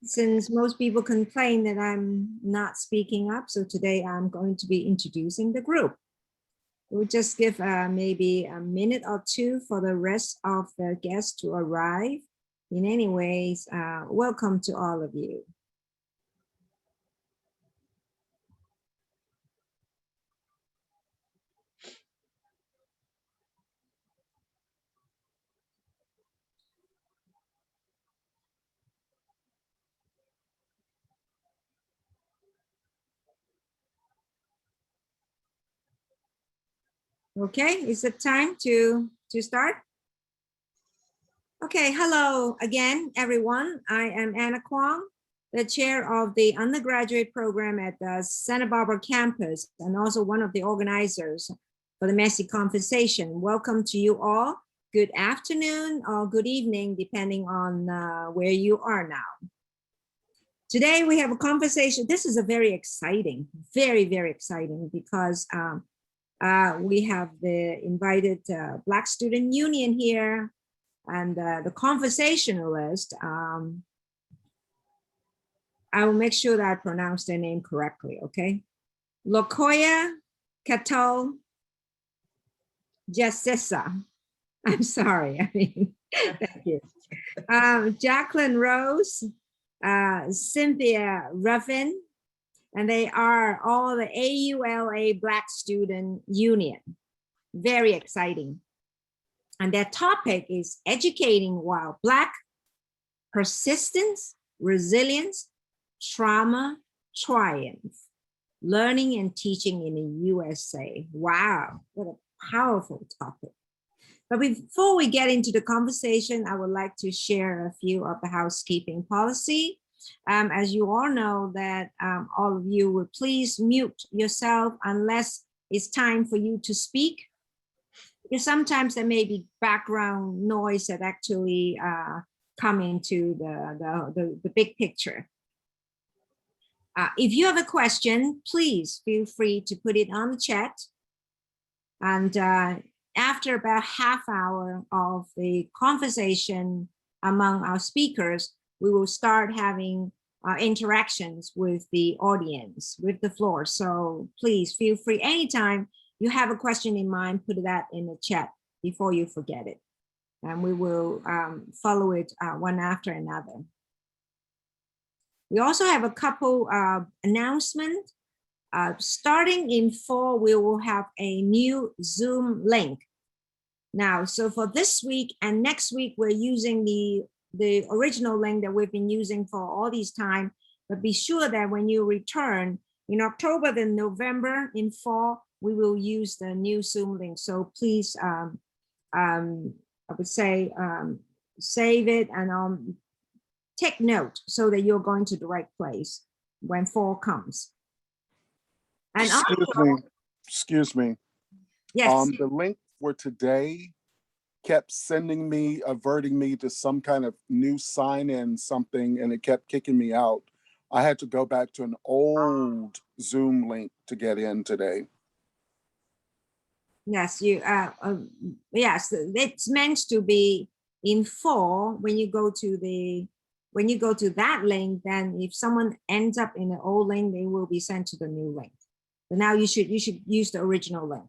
Since most people complain that I'm not speaking up, so today I'm going to be introducing the group. We'll just give maybe a minute or two for the rest of the guests to arrive. In any ways, welcome to all of you. Okay, is it time to start? Okay, hello again, everyone. I am Anna Kwong, the chair of the undergraduate program at the Santa Barbara campus and also one of the organizers for the Messy Conversation. Welcome to you all. Good afternoon or good evening, depending on where you are now. Today we have a conversation. This is a very exciting, very, very exciting because we have the invited Black Student Union here and the conversationalist. I will make sure that I pronounce their name correctly, okay? LaCoya Katoe Gessesse. I'm sorry, I mean, thank you. Jacqueline Rose, Cynthia Ruffin, and they are all the AULA Black Student Union. Very exciting. And their topic is educating while Black, persistence, resilience, trauma, triumph, learning and teaching in the USA. Wow, what a powerful topic. But before we get into the conversation, I would like to share a few of the housekeeping policy. As you all know that all of you would please mute yourself unless it's time for you to speak. Because sometimes there may be background noise that actually come into the big picture. If you have a question, please feel free to put it on the chat. And after about half hour of the conversation among our speakers, we will start having interactions with the audience, with the floor. So please feel free anytime you have a question in mind, put that in the chat before you forget it. And we will follow it one after another. We also have a couple announcements. Starting in fall, we will have a new Zoom link. Now, so for this week and next week, we're using the original link that we've been using for all these time, but be sure that when you return in October, then November, in fall, we will use the new Zoom link. So please, I would say, save it and take note so that you're going to the right place when fall comes. And excuse me. Yes. The link for today kept sending me, averting me to some kind of new sign-in something, and it kept kicking me out. I had to go back to an old Zoom link to get in today. Yes, yes, it's meant to be in fall. When you go to that link, then if someone ends up in the old link, they will be sent to the new link. But now you should use the original link.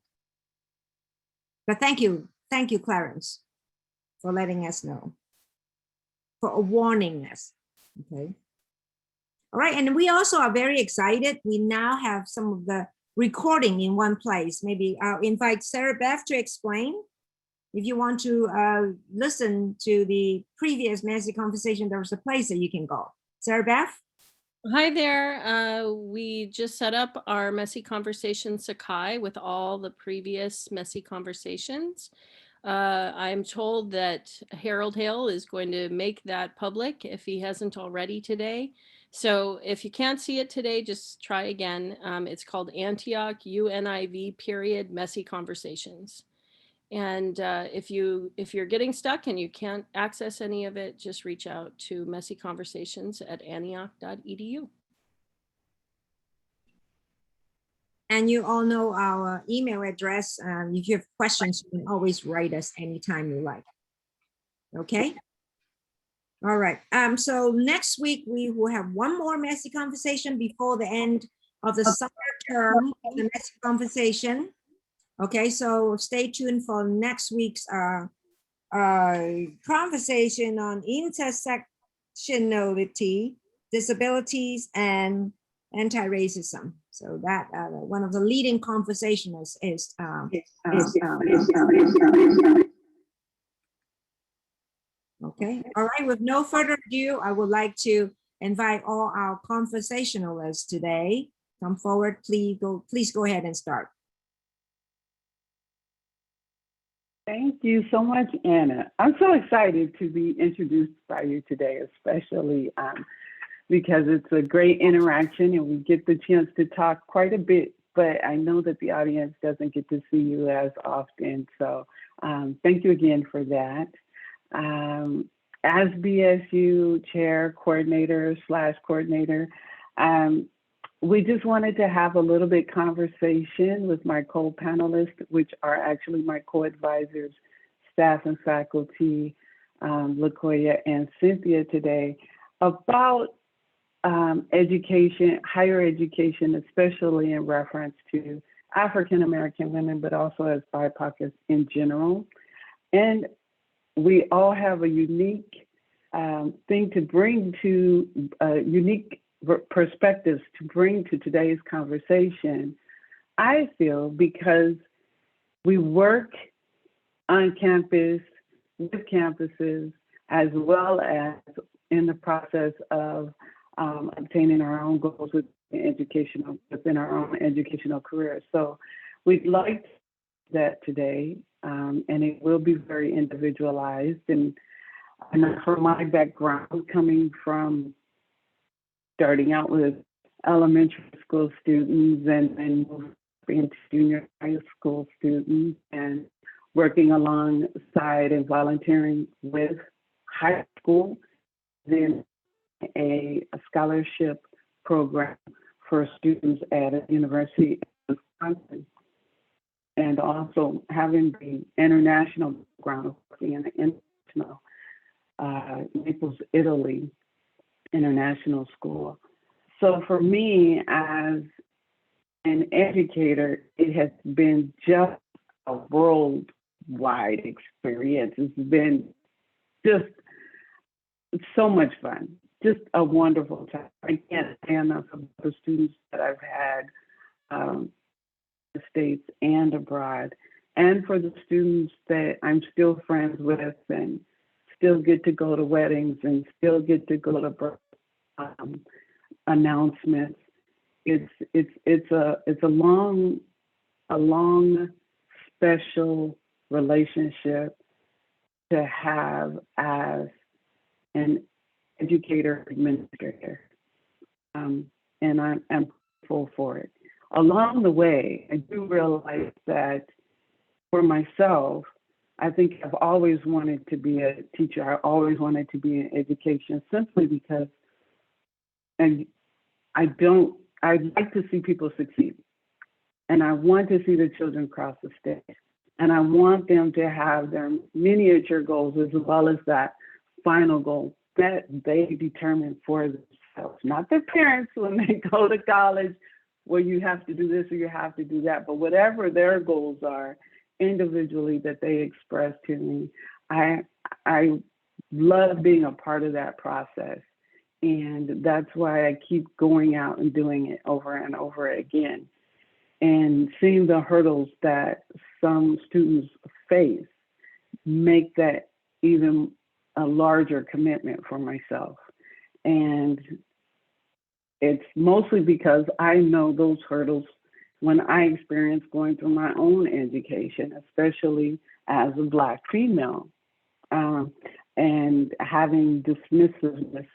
But thank you, Clarence, for letting us know, for warning us. Okay. All right, and we also are very excited. We now have some of the recording in one place. Maybe I'll invite Sarah Beth to explain. If you want to listen to the previous Messy Conversation, there's a place that you can go. Sarah Beth? Hi there. We just set up our Messy Conversation Sakai with all the previous Messy Conversations. I'm told that Harold Hale is going to make that public if he hasn't already today. So if you can't see it today, just try again. It's called Antioch UNIV Messy Conversations. And if you're getting stuck and you can't access any of it, just reach out to messyconversations@antioch.edu. And you all know our email address. If you have questions, you can always write us anytime you like. Okay. All right. So next week we will have one more messy conversation before the end of the summer term, the messy conversation. Okay, so stay tuned for next week's conversation on intersectionality, disabilities, and anti-racism. So that one of the leading conversations is okay. All right. With no further ado, I would like to invite all our conversationalists today. Come forward, please go ahead and start. Thank you so much, Anna. I'm so excited to be introduced by you today, especially because it's a great interaction and we get the chance to talk quite a bit, but I know that the audience doesn't get to see you as often. So thank you again for that. As BSU chair, coordinator / coordinator, we just wanted to have a little bit conversation with my co-panelists, which are actually my co-advisors, staff and faculty, LaCoya and Cynthia today, about education, higher education, especially in reference to African-American women, but also as BIPOC in general. And we all have a unique thing to bring to, unique perspectives to bring to today's conversation, I feel, because we work on campus, with campuses, as well as in the process of obtaining our own goals within our own educational careers. So we'd like that today, and it will be very individualized. And from my background, coming from starting out with elementary school students and then moving into junior high school students and working alongside and volunteering with high school, then a scholarship program for students at a university in Wisconsin. And also having the international background of working in an international Naples, Italy, international school. So for me as an educator, it has been just a worldwide experience. It's been just so much fun, just a wonderful time. I can't say enough of the students that I've had in the States and abroad, and for the students that I'm still friends with and still get to go to weddings and still get to go to announcements. It's a long special relationship to have as an educator administrator, and I'm full for it. Along the way, I do realize that for myself, I think I've always wanted to be a teacher. I always wanted to be in education, simply because, and I'd like to see people succeed. And I want to see the children cross the stage. And I want them to have their miniature goals as well as that final goal that they determine for themselves, not their parents when they go to college, where you have to do this or you have to do that, but whatever their goals are individually that they express to me. I love being a part of that process. And that's why I keep going out and doing it over and over again. And seeing the hurdles that some students face make that even a larger commitment for myself. And it's mostly because I know those hurdles when I experienced going through my own education, especially as a Black female, and having dismissiveness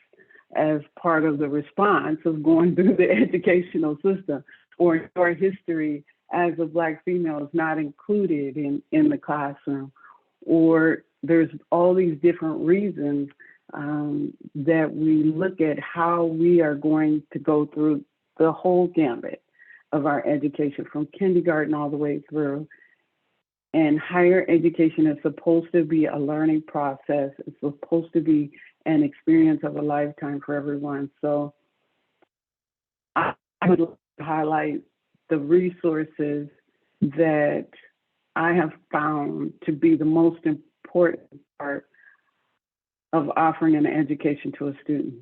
as part of the response of going through the educational system, or your history as a Black female is not included in the classroom, or there's all these different reasons that we look at how we are going to go through the whole gambit of our education from kindergarten all the way through. And higher education is supposed to be a learning process. It's supposed to be an experience of a lifetime for everyone. So I would like to highlight the resources that I have found to be the most important part of offering an education to a student.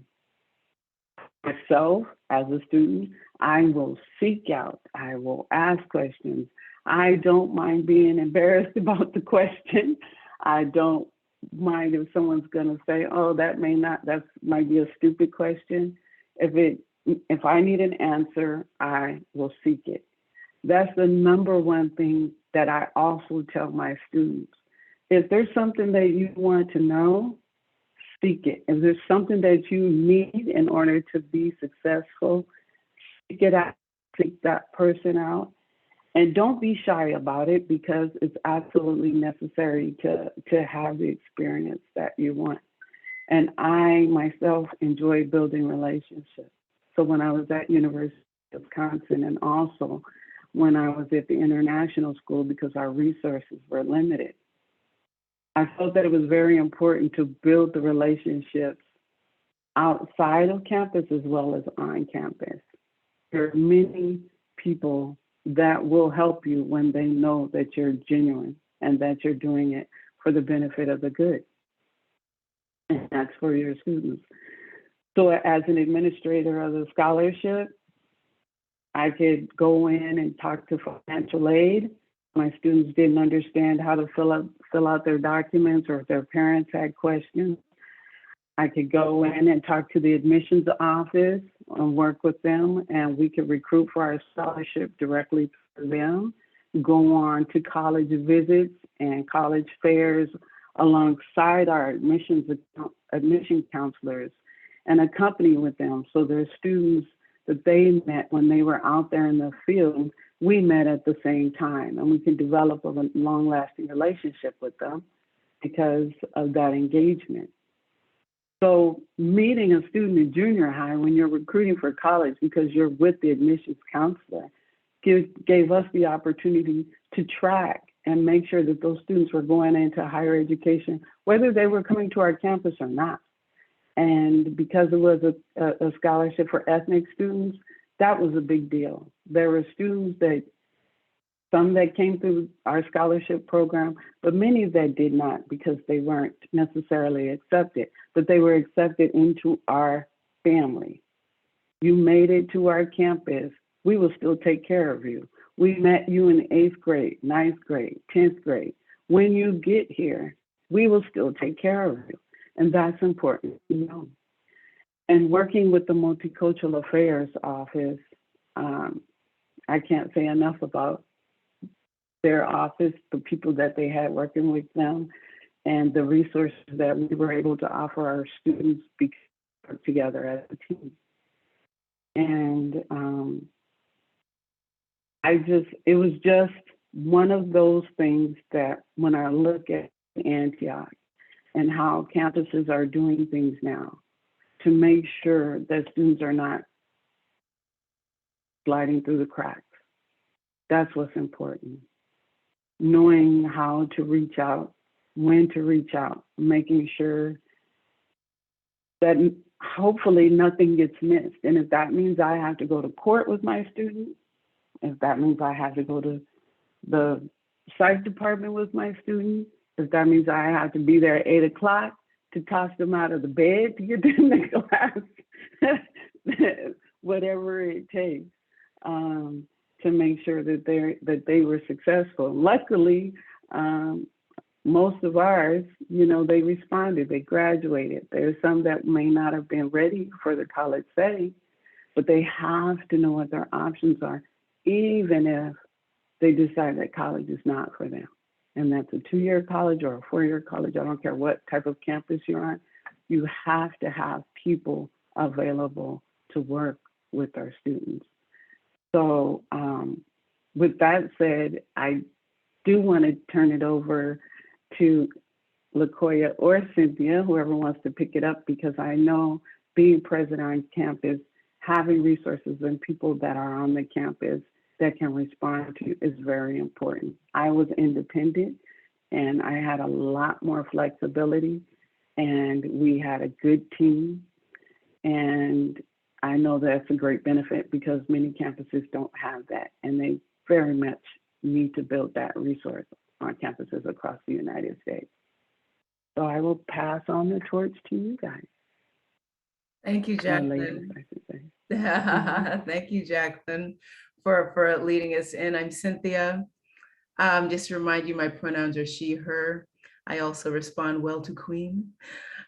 Myself, as a student, I will seek out, I will ask questions. I don't mind being embarrassed about the question. I don't mind if someone's gonna say, oh, that might be a stupid question. If I need an answer, I will seek it. That's the number one thing that I also tell my students. If there's something that you want to know, seek it. If there's something that you need in order to be successful, seek it out, seek that person out. And don't be shy about it, because it's absolutely necessary to have the experience that you want. And I myself enjoy building relationships. So when I was at University of Wisconsin, and also when I was at the international school, because our resources were limited, I felt that it was very important to build the relationships outside of campus as well as on campus. There are many people that will help you when they know that you're genuine and that you're doing it for the benefit of the good. And that's for your students. So as an administrator of the scholarship, I could go in and talk to financial aid. My students didn't understand how to fill out their documents, or if their parents had questions. I could go in and talk to the admissions office and work with them, and we could recruit for our scholarship directly for them, go on to college visits and college fairs alongside our admission counselors, and accompany with them. So there's students that they met when they were out there in the field, we met at the same time, and we can develop a long-lasting relationship with them because of that engagement. So meeting a student in junior high when you're recruiting for college because you're with the admissions counselor gave us the opportunity to track and make sure that those students were going into higher education, whether they were coming to our campus or not. And because it was a scholarship for ethnic students, that was a big deal. There were students some that came through our scholarship program, but many that did not, because they weren't necessarily accepted, but they were accepted into our family. You made it to our campus, we will still take care of you. We met you in 8th grade, 9th grade, 10th grade. When you get here, we will still take care of you. And that's important to know. And working with the Multicultural Affairs Office, I can't say enough about their office, the people that they had working with them, and the resources that we were able to offer our students together as a team. And it was just one of those things that when I look at Antioch and how campuses are doing things now, to make sure that students are not sliding through the cracks. That's what's important. Knowing how to reach out, when to reach out, making sure that hopefully nothing gets missed. And if that means I have to go to court with my student, if that means I have to go to the psych department with my student, if that means I have to be there at 8 o'clock to toss them out of the bed to get them to class, whatever it takes to make sure that they were successful. Luckily, most of ours, they responded, they graduated. There's some that may not have been ready for the college setting, but they have to know what their options are, even if they decide that college is not for them. And that's a 2-year college or a 4-year college. I don't care what type of campus you're on. You have to have people available to work with our students. So with that said, I do want to turn it over to LaCoya or Cynthia, whoever wants to pick it up, because I know being present on campus, having resources and people that are on the campus that can respond to you is very important. I was independent and I had a lot more flexibility. and we had a good team. And I know that's a great benefit because many campuses don't have that, and they very much need to build that resource on campuses across the United States. So I will pass on the torch to you guys. Thank you, Jacqueline. I should say. Thank you, Jacqueline, for leading us in. I'm Cynthia. Just to remind you, my pronouns are she, her. I also respond well to queen.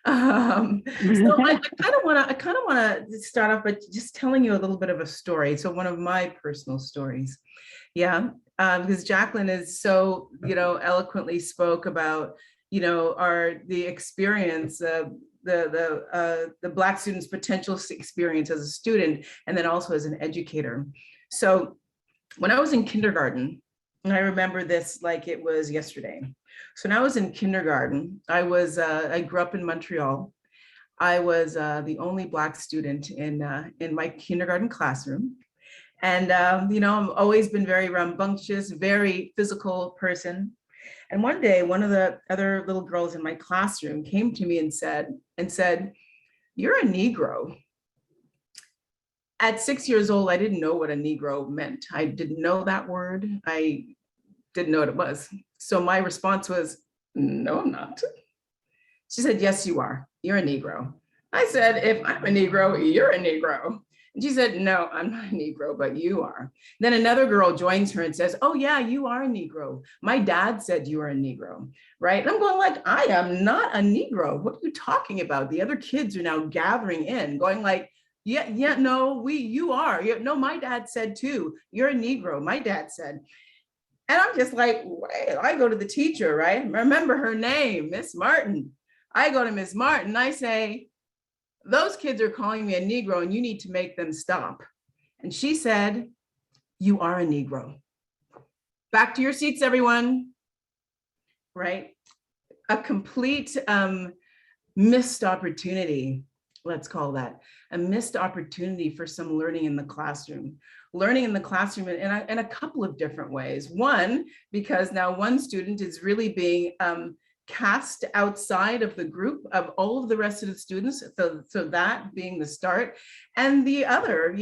So I kind of want to start off by just telling you a little bit of a story. So one of my personal stories, yeah, because Jacqueline is so, eloquently spoke about, the experience of the Black students' potential experience as a student, and then also as an educator. So when I was in kindergarten, and I remember this like it was yesterday. So when I was in kindergarten, I grew up in Montreal. I was the only Black student in my kindergarten classroom. And, I've always been very rambunctious, very physical person. And one day, one of the other little girls in my classroom came to me and said, "You're a Negro." At 6 years old, I didn't know what a Negro meant. I didn't know that word. I didn't know what it was. So my response was, "No, I'm not." She said, "Yes, you are. You're a Negro." I said, "If I'm a Negro, you're a Negro." And she said, "No, I'm not a Negro, but you are." Then another girl joins her and says, "Oh yeah, you are a Negro. My dad said you are a Negro," right? And I'm going like, I am not a Negro. What are you talking about? The other kids are now gathering in, going like, yeah, no, you are. No, my dad said too, you're a Negro, my dad said. And I'm just like, wait, I go to the teacher, right? Remember her name, Miss Martin. I go to Miss Martin, I say, "Those kids are calling me a Negro and you need to make them stop." And she said, "You are a Negro." Back to your seats, everyone, right? A complete missed opportunity, let's call that, a missed opportunity for some learning in the classroom. Learning in the classroom in a couple of different ways. One, because now one student is really being cast outside of the group of all of the rest of the students, so that being the start. And the other,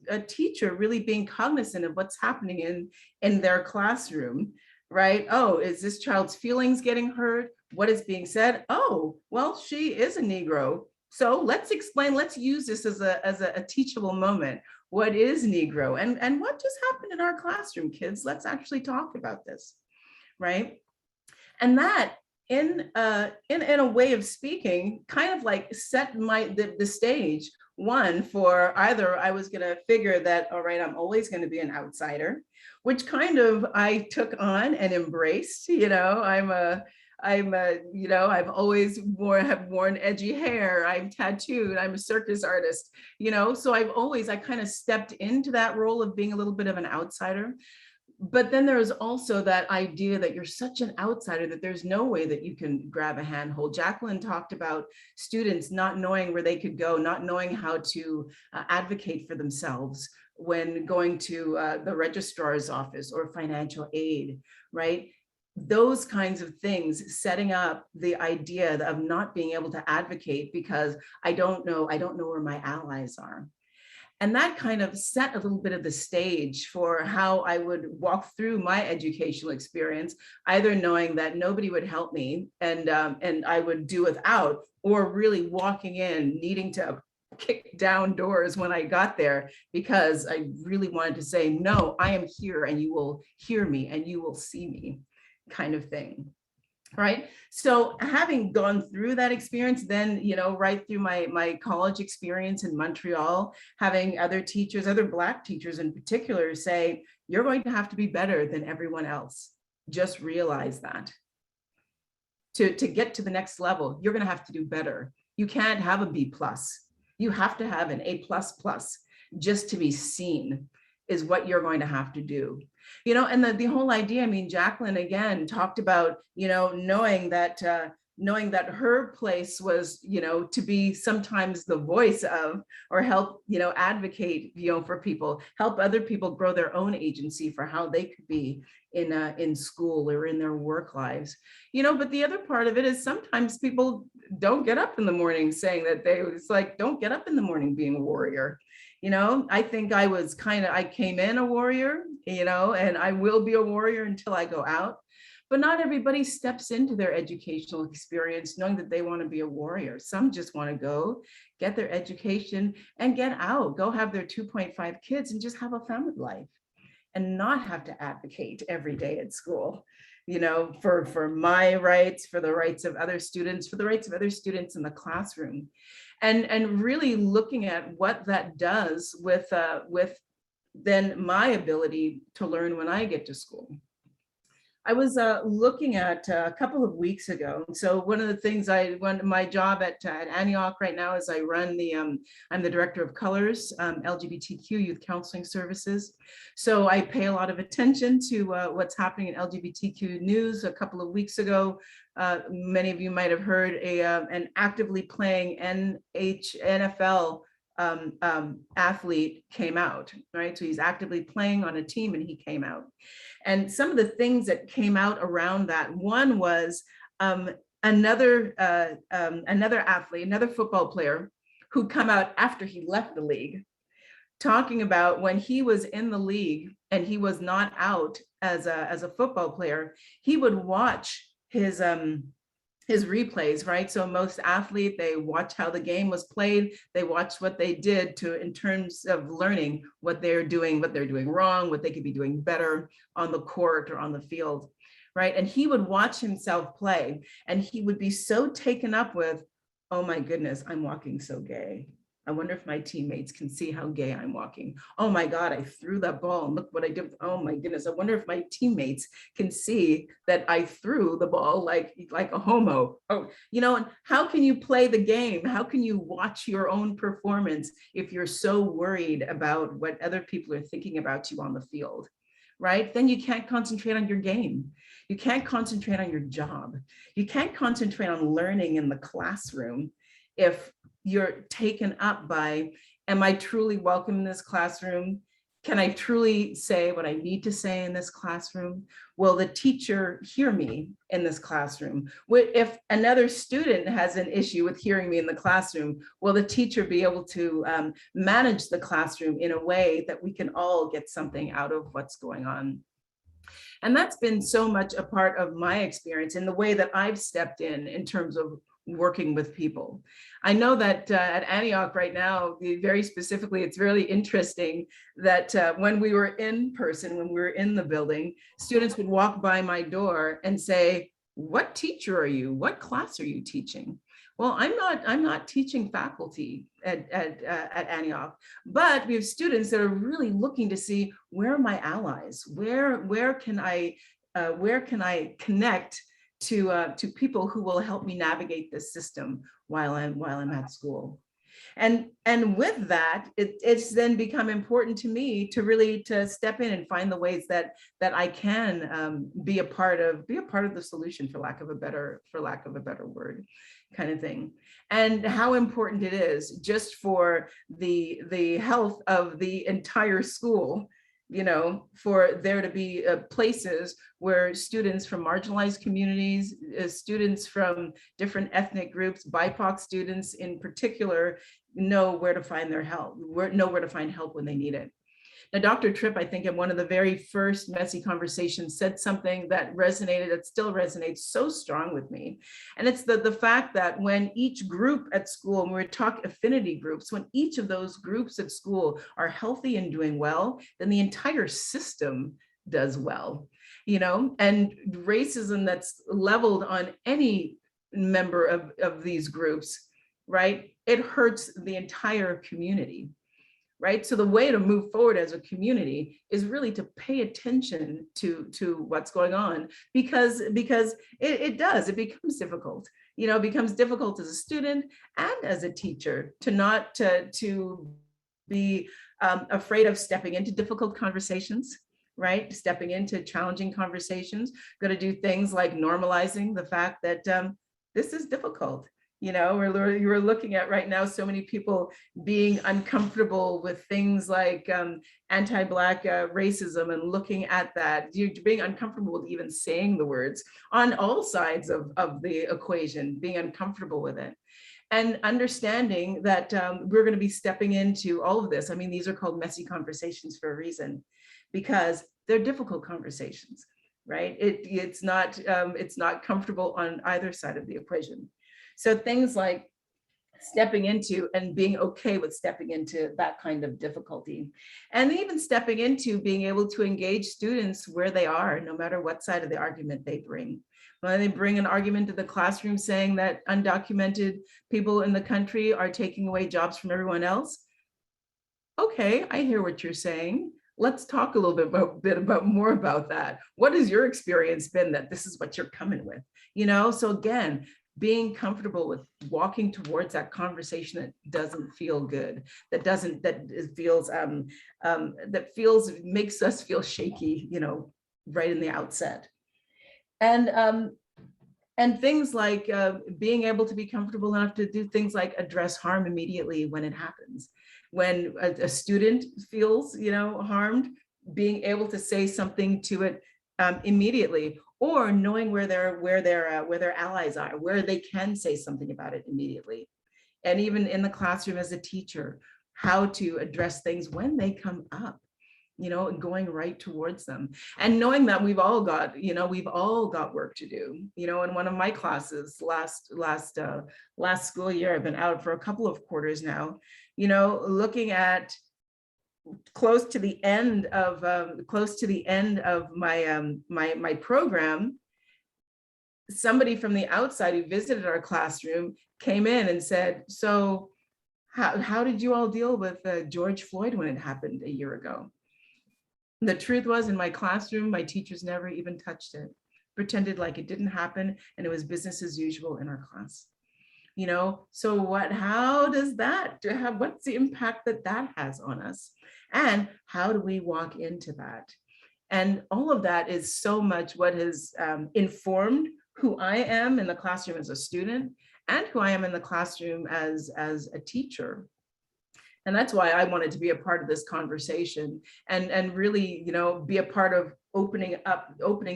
a teacher really being cognizant of what's happening in their classroom, right? Oh, is this child's feelings getting hurt? What is being said? Oh, well, she is a Negro. So let's explain, let's use this as a teachable moment. What is Negro? And what just happened in our classroom, kids? Let's actually talk about this, right? And that, in a way of speaking, kind of like set the stage, one, for either I was gonna figure that, all right, I'm always gonna be an outsider, which kind of I took on and embraced. I've always worn edgy hair. I'm tattooed. I'm a circus artist, so I kind of stepped into that role of being a little bit of an outsider. But then there's also that idea that you're such an outsider that there's no way that you can grab a handhold. Jacqueline talked about students not knowing where they could go, not knowing how to advocate for themselves when going to the registrar's office or financial aid, right? Those kinds of things, setting up the idea of not being able to advocate because I don't know where my allies are. And that kind of set a little bit of the stage for how I would walk through my educational experience, either knowing that nobody would help me and I would do without, or really walking in, needing to kick down doors when I got there because I really wanted to say, no, I am here and you will hear me and you will see me, kind of thing. Right. So having gone through that experience, then, right through my college experience in Montreal, having other teachers, other Black teachers in particular, say, you're going to have to be better than everyone else. Just realize that. To get to the next level, you're going to have to do better. You can't have a B+. You have to have an A++ just to be seen is what you're going to have to do. And the whole idea, Jacqueline again talked about, knowing that her place was, to be sometimes the voice of, or help, advocate, for people, help other people grow their own agency for how they could be in school or in their work lives, but the other part of it is sometimes people don't get up in the morning saying that it's like, don't get up in the morning being a warrior. You know, I think I came in a warrior, you know, and I will be a warrior until I go out. But not everybody steps into their educational experience knowing that they want to be a warrior. Some just want to go get their education and get out, go have their 2.5 kids and just have a family life and not have to advocate every day at school, you know, for my rights, for the rights of other students, for the rights of other students in the classroom. And really looking at what that does with then my ability to learn when I get to school. I was looking at a couple of weeks ago. So one of the things my job at Antioch right now is I run I'm the director of colors, LGBTQ youth counseling services. So I pay a lot of attention to what's happening in LGBTQ news. A couple of weeks ago, many of you might have heard an actively playing NFL athlete came out, right? So he's actively playing on a team and he came out. And some of the things that came out around that, one was another athlete, another football player who'd come out after he left the league, talking about when he was in the league and he was not out as a football player, he would watch his replays, right? So most athletes, they watch how the game was played. They watch what they did in terms of learning what they're doing wrong, what they could be doing better on the court or on the field, right? And he would watch himself play and he would be so taken up with, oh my goodness, I'm walking so gay. I wonder if my teammates can see how gay I'm walking. Oh my God, I threw that ball and look what I did. Oh my goodness, I wonder if my teammates can see that I threw the ball like a homo. Oh, you know, and how can you play the game? How can you watch your own performance if you're so worried about what other people are thinking about you on the field, right? Then you can't concentrate on your game. You can't concentrate on your job. You can't concentrate on learning in the classroom if you're taken up by, am I truly welcome in this classroom? Can I truly say what I need to say in this classroom? Will the teacher hear me in this classroom? If another student has an issue with hearing me in the classroom, will the teacher be able to manage the classroom in a way that we can all get something out of what's going on? And that's been so much a part of my experience in the way that I've stepped in terms of working with people. I know that at Antioch right now, very specifically, it's really interesting that when we were in person, when we were in the building, students would walk by my door and say, what teacher are you? What class are you teaching? Well, I'm not teaching faculty at Antioch, but we have students that are really looking to see, where are my allies? Where can I connect to people who will help me navigate this system while I'm at school. And with that, it's then become important to me to really step in and find the ways that I can be a part of the solution, for lack of a better word, kind of thing. And how important it is just for the health of the entire school, you know, for there to be places where students from marginalized communities, students from different ethnic groups, BIPOC students in particular, know where to find their help, know where to find help when they need it. Now, Dr. Tripp, I think in one of the very first messy conversations said something that still resonates so strong with me. And it's the fact that when each group at school, and we talk affinity groups, when each of those groups at school are healthy and doing well, then the entire system does well, you know, and racism that's leveled on any member of these groups, right? It hurts the entire community. Right? So the way to move forward as a community is really to pay attention to what's going on, because it becomes difficult. You know, it becomes difficult as a student and as a teacher to be afraid of stepping into difficult conversations, right? Stepping into challenging conversations, going to do things like normalizing the fact that this is difficult. We're looking at right now so many people being uncomfortable with things like anti-Black racism and looking at that. You're being uncomfortable with even saying the words on all sides of the equation, being uncomfortable with it. And understanding that we're going to be stepping into all of this. I mean, these are called messy conversations for a reason, because they're difficult conversations, right? It's not comfortable on either side of the equation. So things like stepping into and being okay with stepping into that kind of difficulty, and even stepping into being able to engage students where they are, no matter what side of the argument they bring. When they bring an argument to the classroom saying that undocumented people in the country are taking away jobs from everyone else. Okay, I hear what you're saying. Let's talk a little bit more about that. What has your experience been that this is what you're coming with? So again, being comfortable with walking towards that conversation that doesn't feel good, makes us feel shaky, right in the outset. And things like being able to be comfortable enough to do things like address harm immediately when it happens. When a student feels, harmed, being able to say something to it immediately, or knowing where their allies are, where they can say something about it immediately. And even in the classroom as a teacher, how to address things when they come up, going right towards them. And knowing that we've all got work to do. In one of my classes last school year, I've been out for a couple of quarters now, looking at close to the end of my program, somebody from the outside who visited our classroom came in and said, so how did you all deal with George Floyd when it happened a year ago? The truth was, in my classroom, my teachers never even touched it, pretended like it didn't happen, and it was business as usual in our class. So what's the impact that has on us? And how do we walk into that? And all of that is so much what has informed who I am in the classroom as a student and who I am in the classroom as a teacher. And that's why I wanted to be a part of this conversation and really, be a part of opening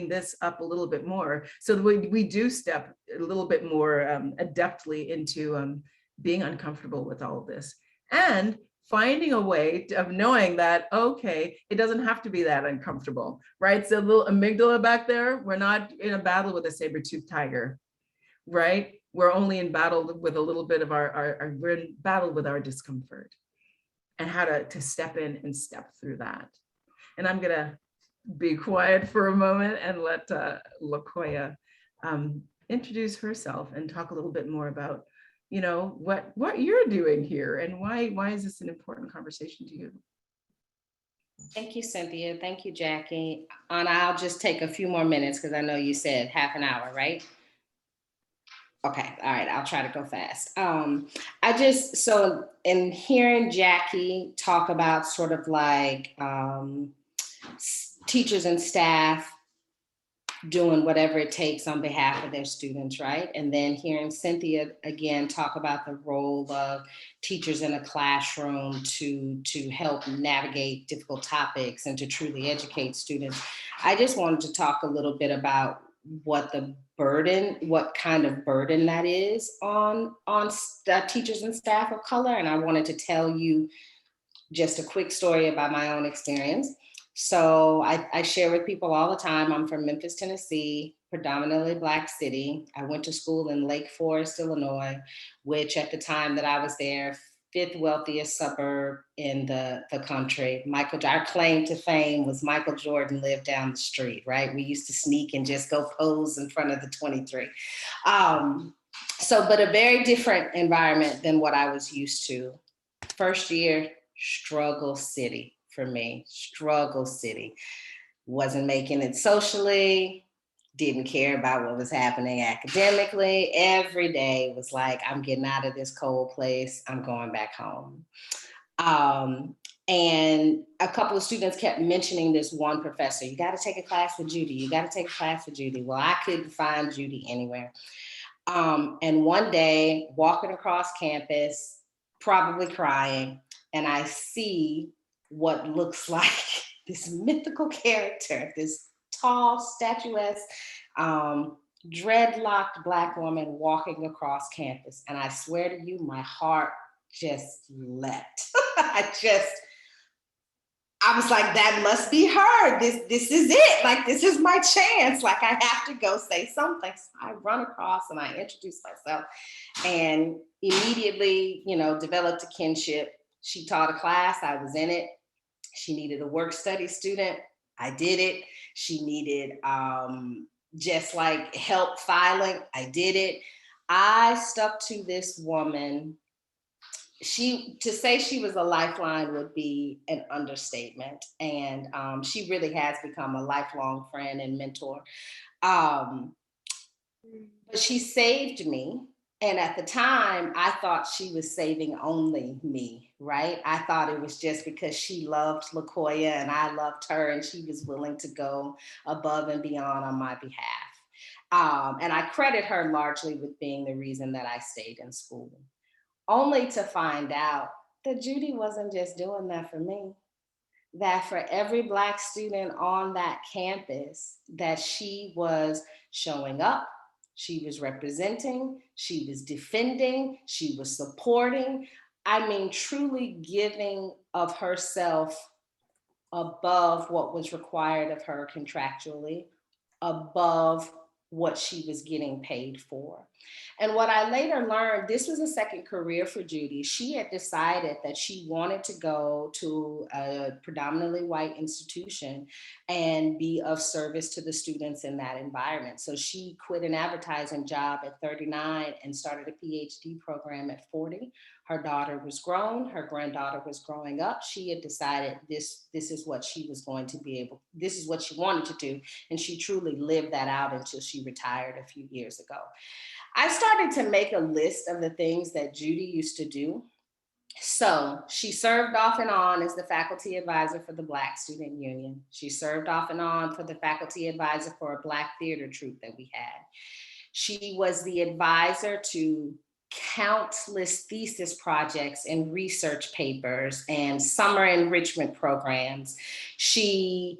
this up a little bit more, so that we do step a little bit more adeptly into being uncomfortable with all of this, and finding a way of knowing that, okay, it doesn't have to be that uncomfortable, right? So the little amygdala back there, we're not in a battle with a saber-toothed tiger, right? We're only in battle with a little bit of we're in battle with our discomfort, and how to step in and step through that. And I'm gonna be quiet for a moment and let LaCoya introduce herself and talk a little bit more about, what you're doing here and why is this an important conversation to you? Thank you, Cynthia. Thank you, Jackie. And I'll just take a few more minutes because I know you said half an hour, right? Okay, all right, I'll try to go fast. So in hearing Jackie talk about sort of like teachers and staff doing whatever it takes on behalf of their students, right? And then hearing Cynthia again talk about the role of teachers in a classroom to help navigate difficult topics and to truly educate students. I just wanted to talk a little bit about what kind of burden that is on teachers and staff of color. And I wanted to tell you just a quick story about my own experience. So I share with people all the time, I'm from Memphis, Tennessee, predominantly Black city. I went to school in Lake Forest, Illinois, which at the time that I was there, 5th wealthiest suburb in the country. Our claim to fame was Michael Jordan lived down the street, right? We used to sneak and just go pose in front of the 23. But a very different environment than what I was used to. First year, struggle city for me, struggle city. Wasn't making it socially, didn't care about what was happening academically. Every day was like, I'm getting out of this cold place, I'm going back home. And a couple of students kept mentioning this one professor, you gotta take a class with Judy, you gotta take a class with Judy. Well, I couldn't find Judy anywhere. And one day, walking across campus, probably crying, and I see what looks like this mythical character, this tall, statuesque, dreadlocked Black woman walking across campus. And I swear to you, my heart just leapt. I was like, that must be her. This is it. Like, this is my chance. Like, I have to go say something. So I run across and I introduce myself and immediately, developed a kinship. She taught a class. I was in it. She needed a work study student. I did it. She needed just like help filing. I did it. I stuck to this woman. To say she was a lifeline would be an understatement. And she really has become a lifelong friend and mentor. But she saved me. And at the time, I thought she was saving only me, right? I thought it was just because she loved LaCoya and I loved her and she was willing to go above and beyond on my behalf. And I credit her largely with being the reason that I stayed in school. Only to find out that Judy wasn't just doing that for me, that for every Black student on that campus, that she was showing up, she was representing, she was defending, she was supporting. I mean, truly giving of herself above what was required of her contractually, above what she was getting paid for. And what I later learned, this was a second career for Judy. She had decided that she wanted to go to a predominantly white institution and be of service to the students in that environment. So she quit an advertising job at 39 and started a PhD program at 40. Her daughter was grown, her granddaughter was growing up. She had decided this is what she was going to be able, this is what she wanted to do. And she truly lived that out until she retired a few years ago. I started to make a list of the things that Judy used to do. So she served off and on as the faculty advisor for the Black Student Union. She served off and on for the faculty advisor for a Black theater troupe that we had. She was the advisor to countless thesis projects and research papers and summer enrichment programs. She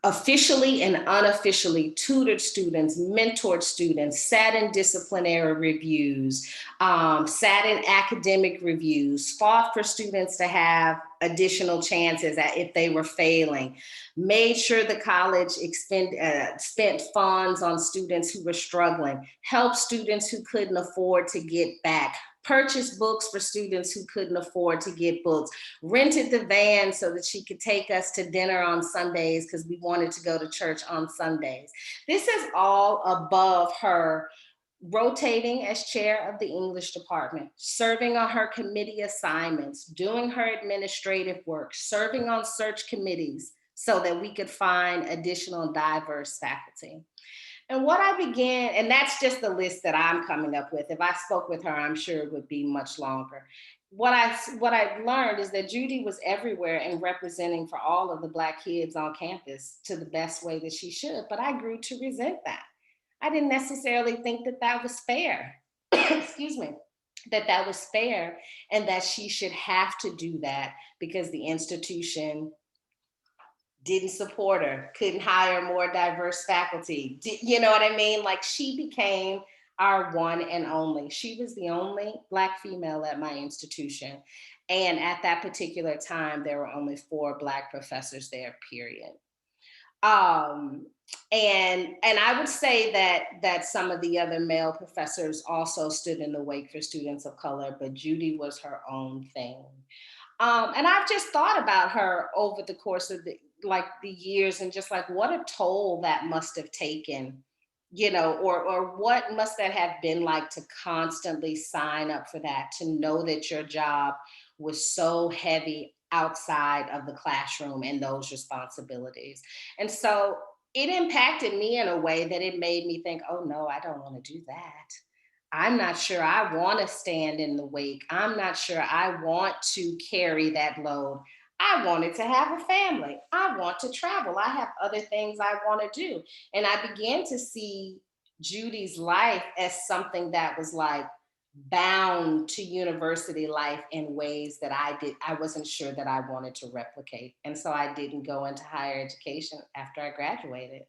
officially and unofficially tutored students, mentored students, sat in disciplinary reviews, sat in academic reviews, fought for students to have additional chances if they were failing, made sure the college spent funds on students who were struggling, helped students who couldn't afford to get back, purchased books for students who couldn't afford to get books, rented the van so that she could take us to dinner on Sundays because we wanted to go to church on Sundays. This is all above her rotating as chair of the English department, serving on her committee assignments, doing her administrative work, serving on search committees so that we could find additional diverse faculty. And what I began, and that's just the list that I'm coming up with. If I spoke with her, I'm sure it would be much longer. What I learned is that Judy was everywhere and representing for all of the Black kids on campus to the best way that she should, but I grew to resent that. I didn't necessarily think that that was fair, excuse me, that was fair and that she should have to do that because the institution didn't support her, couldn't hire more diverse faculty. You know what I mean? Like, she became our one and only. She was the only Black female at my institution. And at that particular time, there were only 4 Black professors there, period. And I would say that some of the other male professors also stood in the wake for students of color, but Judy was her own thing. And I've just thought about her over the course of the years and just like what a toll that must have taken, or what must that have been like to constantly sign up for that, to know that your job was so heavy outside of the classroom and those responsibilities. And so it impacted me in a way that it made me think, oh no, I don't want to do that. I'm not sure I want to stand in the wake. I'm not sure I want to carry that load. I wanted to have a family. I want to travel. I have other things I want to do. And I began to see Judy's life as something that was like bound to university life in ways that I wasn't sure that I wanted to replicate. And so I didn't go into higher education after I graduated.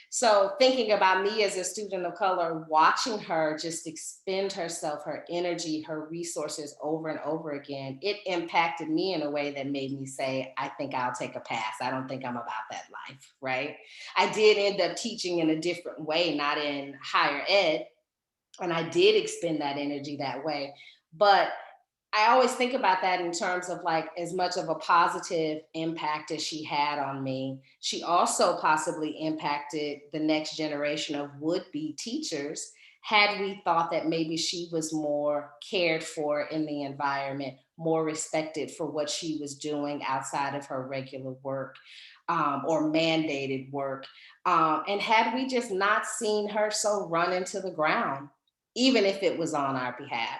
So thinking about me as a student of color, watching her just expend herself, her energy, her resources over and over again, it impacted me in a way that made me say, I think I'll take a pass. I don't think I'm about that life, right? I did end up teaching in a different way, not in higher ed. And I did expend that energy that way. But I always think about that in terms of like as much of a positive impact as she had on me. She also possibly impacted the next generation of would-be teachers had we thought that maybe she was more cared for in the environment, more respected for what she was doing outside of her regular work or mandated work. And had we just not seen her so run into the ground, even if it was on our behalf.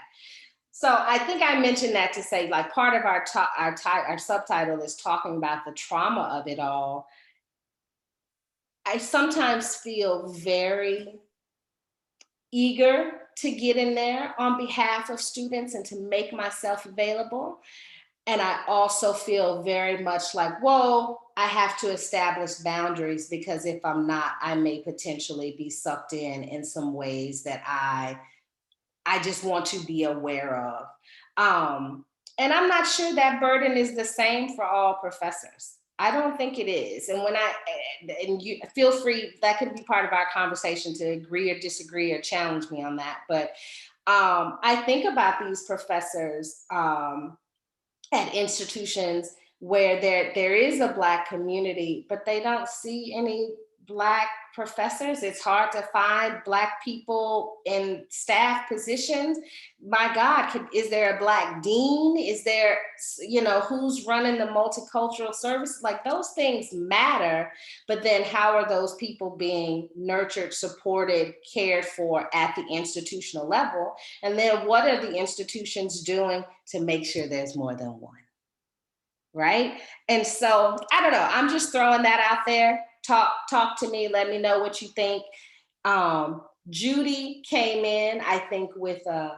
So I think I mentioned that to say, like, part of our subtitle is talking about the trauma of it all. I sometimes feel very eager to get in there on behalf of students and to make myself available. And I also feel very much like, whoa, I have to establish boundaries, because if I'm not, I may potentially be sucked in some ways that I just want to be aware of. And I'm not sure that burden is the same for all professors. I don't think it is. And and you feel free, that could be part of our conversation to agree or disagree or challenge me on that. But I think about these professors at institutions where there is a Black community, but they don't see any Black professors. It's hard to find Black people in staff positions. My God, is there a Black dean? Is there, who's running the multicultural service? Like, those things matter, but then how are those people being nurtured, supported, cared for at the institutional level? And then what are the institutions doing to make sure there's more than one? Right? And so, I don't know, I'm just throwing that out there. Talk to me, let me know what you think. Judy came in, I think, with a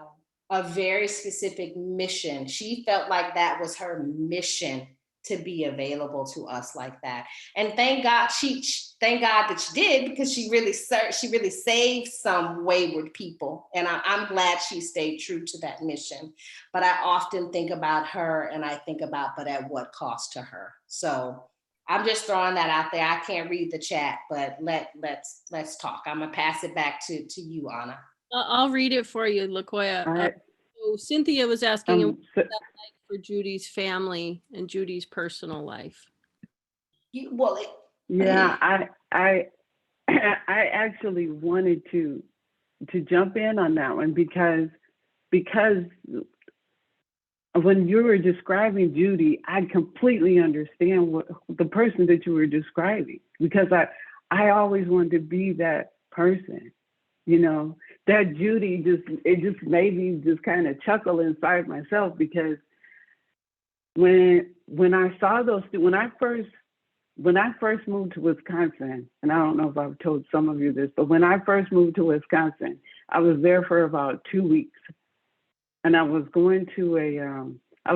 very specific mission. She felt like that was her mission, to be available to us like that. And thank God that she did, because she really saved some wayward people. And I'm glad she stayed true to that mission. But I often think about her, and I think about, but at what cost to her? So I'm just throwing that out there. I can't read the chat, but let's talk. I'm gonna pass it back to you, Anna. I'll read it for you, LaCoya. All right. So Cynthia was asking So- what's that like for Judy's family and Judy's personal life. Yeah, I actually wanted to jump in on that one because when you were describing Judy, I completely understand what the person that you were describing, because I always wanted to be that person, that Judy it just made me just kind of chuckle inside myself, because when I saw those, when I first moved to Wisconsin, and I don't know if I've told some of you this, but when I first moved to Wisconsin, I was there for about 2 weeks. And I was going to I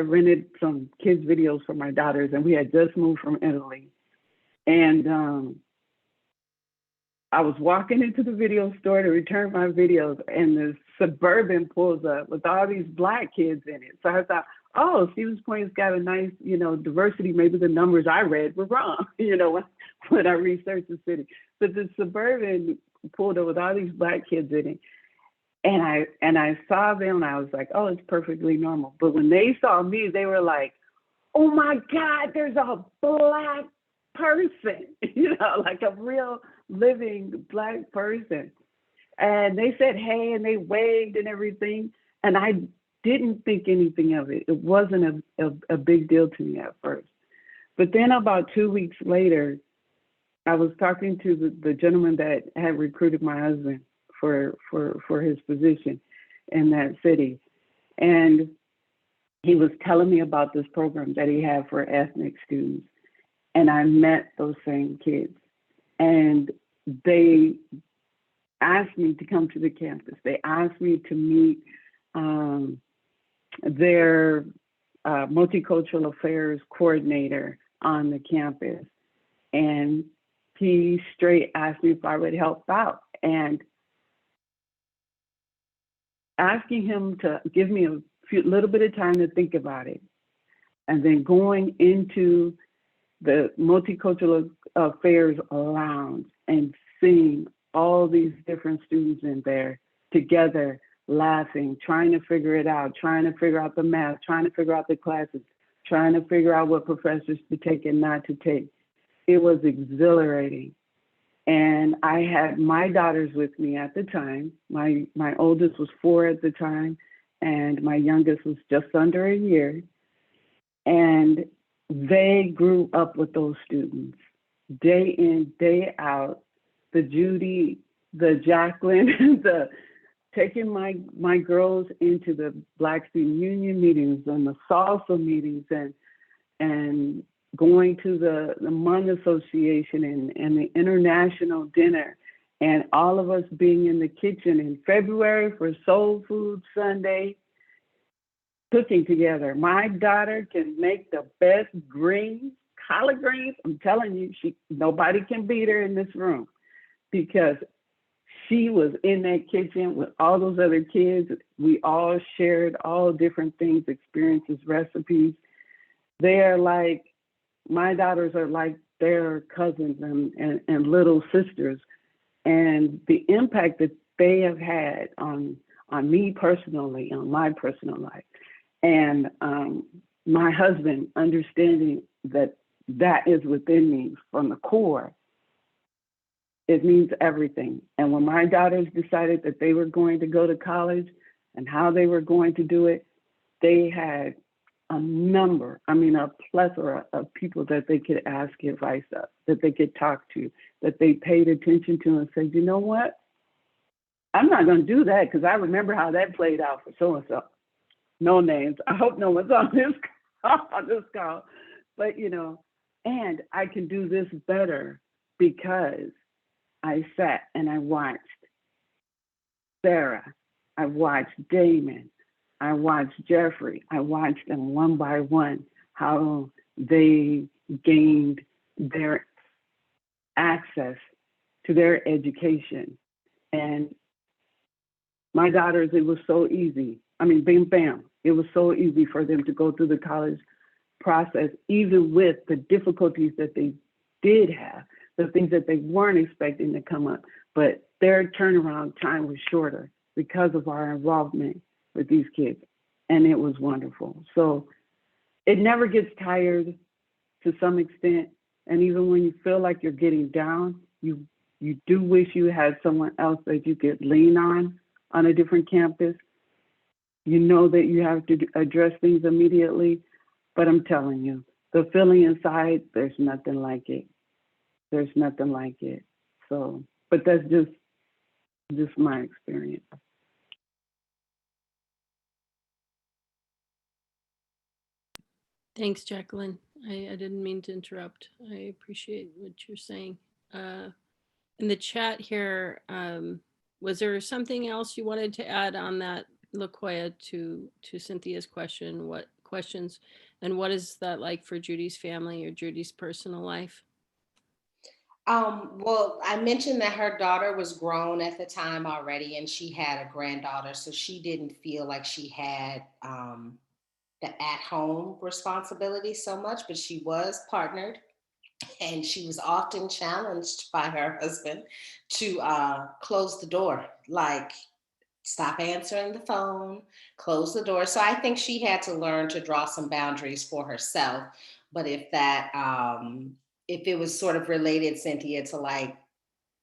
rented some kids' videos for my daughters, and we had just moved from Italy. And I was walking into the video store to return my videos, and the Suburban pulls up with all these Black kids in it. So I thought, oh, Stevens Point's got a nice, diversity. Maybe the numbers I read were wrong, when I researched the city. But the Suburban pulled up with all these Black kids in it. And I saw them, and I was like, oh, it's perfectly normal. But when they saw me, they were like, oh my God, there's a Black person, like a real living Black person. And they said, hey, and they waved and everything. And I didn't think anything of it. It wasn't a big deal to me at first. But then about 2 weeks later, I was talking to the gentleman that had recruited my husband for his position in that city. And he was telling me about this program that he had for ethnic students. And I met those same kids, and they asked me to come to the campus. They asked me to meet their multicultural affairs coordinator on the campus. And he straight asked me if I would help out. And asking him to give me a little bit of time to think about it. And then going into the multicultural affairs lounge and seeing all these different students in there together, laughing, trying to figure it out, trying to figure out the math, trying to figure out the classes, trying to figure out what professors to take and not to take. It was exhilarating. And I had my daughters with me at the time. My oldest was 4 at the time, and my youngest was just under a year. And they grew up with those students, day in, day out. The Judy, the Jacqueline, taking my girls into the Black Student Union meetings and the salsa meetings and going to the MUN Association and the international dinner, and all of us being in the kitchen in February for Soul Food Sunday, cooking together. My daughter can make the best greens, collard greens. I'm telling you, nobody can beat her in this room, because she was in that kitchen with all those other kids. We all shared all different things, experiences, recipes. They are like, my daughters are like their cousins and little sisters. And the impact that they have had on me personally, on my personal life. And my husband understanding that is within me from the core, it means everything. And when my daughters decided that they were going to go to college and how they were going to do it, they had a plethora of people that they could ask advice of, that they could talk to, that they paid attention to and said, you know what? I'm not going to do that because I remember how that played out for so-and-so. No names. I hope no one's on this call. But, and I can do this better because I sat and I watched Sarah, I watched Damon, I watched Jeffrey, I watched them one by one, how they gained their access to their education. And my daughters, it was so easy. Bam, bam. It was so easy for them to go through the college process, even with the difficulties that they did have, the things that they weren't expecting to come up. But their turnaround time was shorter because of our involvement with these kids. And it was wonderful. So it never gets tired to some extent. And even when you feel like you're getting down, you do wish you had someone else that you could lean on a different campus. You know that you have to address things immediately, but I'm telling you, the feeling inside, there's nothing like it. There's nothing like it. So, but that's just my experience. Thanks, Jacqueline. I didn't mean to interrupt. I appreciate what you're saying. In the chat here, was there something else you wanted to add on that, LaCoya, to Cynthia's question? What questions and what is that like for Judy's family or Judy's personal life? Well, I mentioned that her daughter was grown at the time already, and she had a granddaughter, so she didn't feel like she had the at-home responsibility so much, but she was partnered, and she was often challenged by her husband to close the door, like stop answering the phone, close the door. So I think she had to learn to draw some boundaries for herself. But if that, if it was sort of related, Cynthia, to like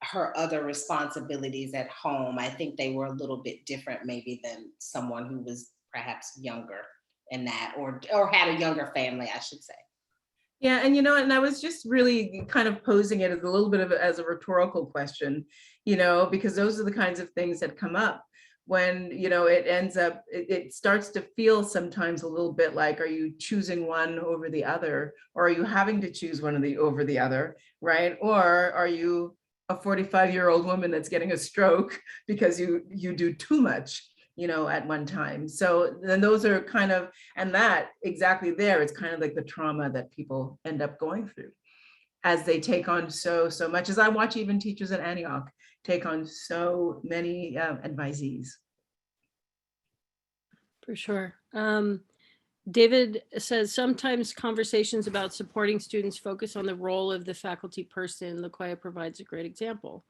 her other responsibilities at home, I think they were a little bit different maybe than someone who was perhaps younger in that, or had a younger family, I should say. Yeah, and I was just really kind of posing it as a little bit of as a rhetorical question, because those are the kinds of things that come up when, it ends up, it starts to feel sometimes a little bit like, are you choosing one over the other, or are you having to choose one over the other, right? Or are you a 45-year-old woman that's getting a stroke because you do too much, at one time. So then those are kind of, and that exactly there, it's kind of like the trauma that people end up going through as they take on so much, as I watch even teachers at Antioch take on so many advisees. For sure. David says, sometimes conversations about supporting students focus on the role of the faculty person. LaCoya provides a great example.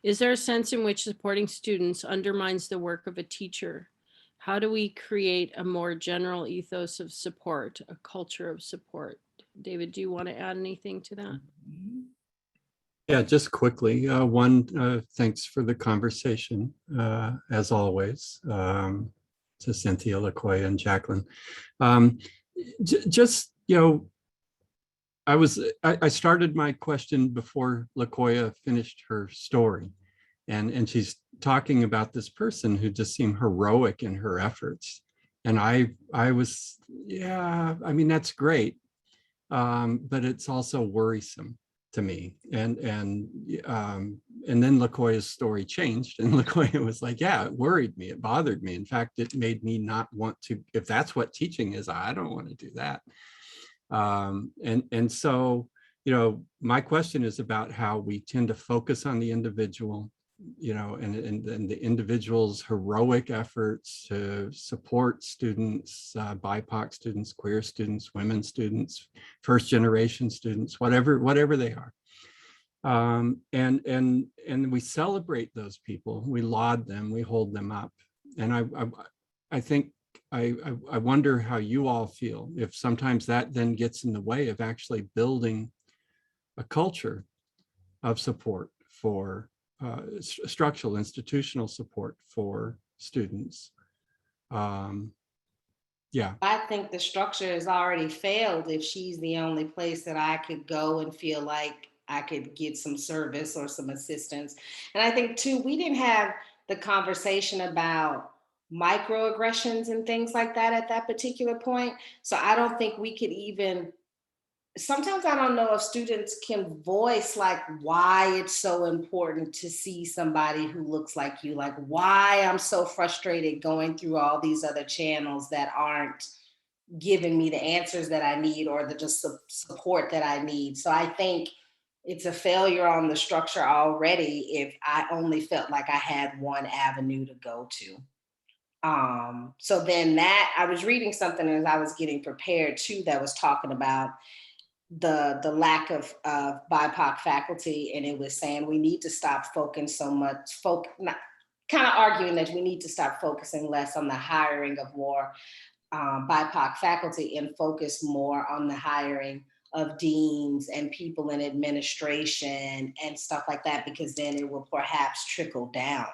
Is there a sense in which supporting students undermines the work of a teacher? How do we create a more general ethos of support, a culture of support? David, do you want to add anything to that? Yeah, just quickly. Thanks for the conversation, as always, to Cynthia, LaCoya, and Jacqueline. I started my question before LaCoya finished her story, and she's talking about this person who just seemed heroic in her efforts. And I was, yeah, I mean, that's great, but it's also worrisome to me. And then LaCoya's story changed, and LaCoya was like, yeah, it worried me, it bothered me. In fact, it made me not want to, if that's what teaching is, I don't want to do that. And so, my question is about how we tend to focus on the individual, and the individual's heroic efforts to support students, BIPOC students, queer students, women students, first generation students, whatever they are. And we celebrate those people, we laud them, we hold them up. And I think I wonder how you all feel, if sometimes that then gets in the way of actually building a culture of support for structural, institutional support for students. Yeah. I think the structure has already failed if she's the only place that I could go and feel like I could get some service or some assistance. And I think too, we didn't have the conversation about microaggressions and things like that at that particular point. So I don't think we could even, sometimes I don't know if students can voice like why it's so important to see somebody who looks like you, like why I'm so frustrated going through all these other channels that aren't giving me the answers that I need or the just support that I need. So I think it's a failure on the structure already if I only felt like I had one avenue to go to. So then that, I was reading something as I was getting prepared too, that was talking about the lack of BIPOC faculty, and it was saying we need to stop focusing so much, kind of arguing that we need to start focusing less on the hiring of more BIPOC faculty and focus more on the hiring of deans and people in administration and stuff like that, because then it will perhaps trickle down.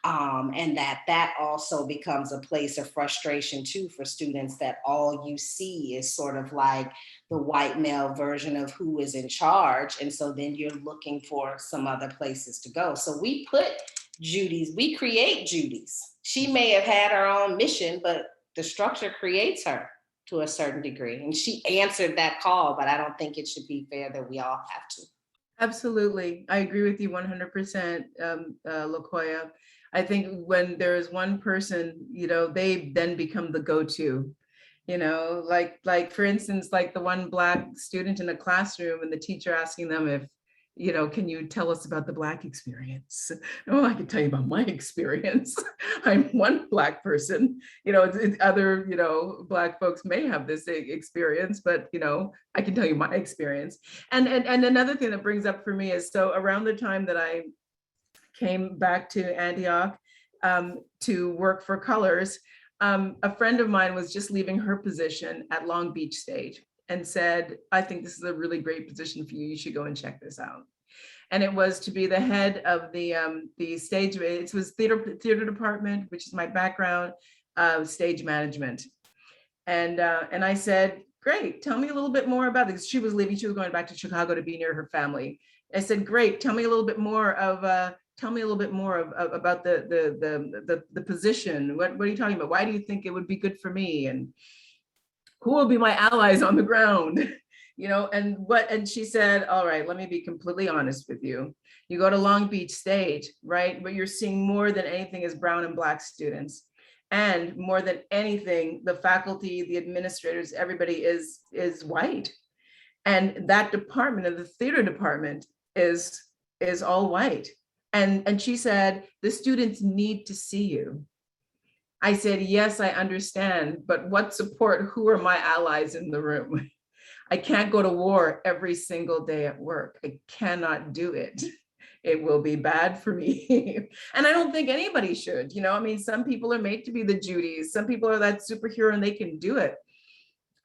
And that also becomes a place of frustration too for students, that all you see is sort of like the white male version of who is in charge. And so then you're looking for some other places to go. So we put Judys, we create Judys. She may have had her own mission, but the structure creates her to a certain degree. And she answered that call, but I don't think it should be fair that we all have to. Absolutely. I agree with you 100%, LaCoya. I think when there is one person, they then become the go-to, like for instance, like the one Black student in a classroom and the teacher asking them if, can you tell us about the Black experience? Oh, I can tell you about my experience. I'm one Black person, other, Black folks may have this experience, but, I can tell you my experience. And another thing that brings up for me is, so around the time that I came back to Antioch to work for Colors, a friend of mine was just leaving her position at Long Beach State and said, I think this is a really great position for you. You should go and check this out. And it was to be the head of the stage, it was theater department, which is my background, stage management. And I said, great, tell me a little bit more about this. She was leaving, she was going back to Chicago to be near her family. I said, great, tell me a little bit more about the position. What are you talking about? Why do you think it would be good for me? And who will be my allies on the ground? and she said, all right, let me be completely honest with you. You go to Long Beach State, right? What you're seeing more than anything is brown and Black students. And more than anything, the faculty, the administrators, everybody is white. And that department of the theater department is all white. And she said, the students need to see you. I said, yes, I understand, but what support, who are my allies in the room? I can't go to war every single day at work. I cannot do it. It will be bad for me. And I don't think anybody should, I mean, some people are made to be the Judys. Some people are that superhero and they can do it.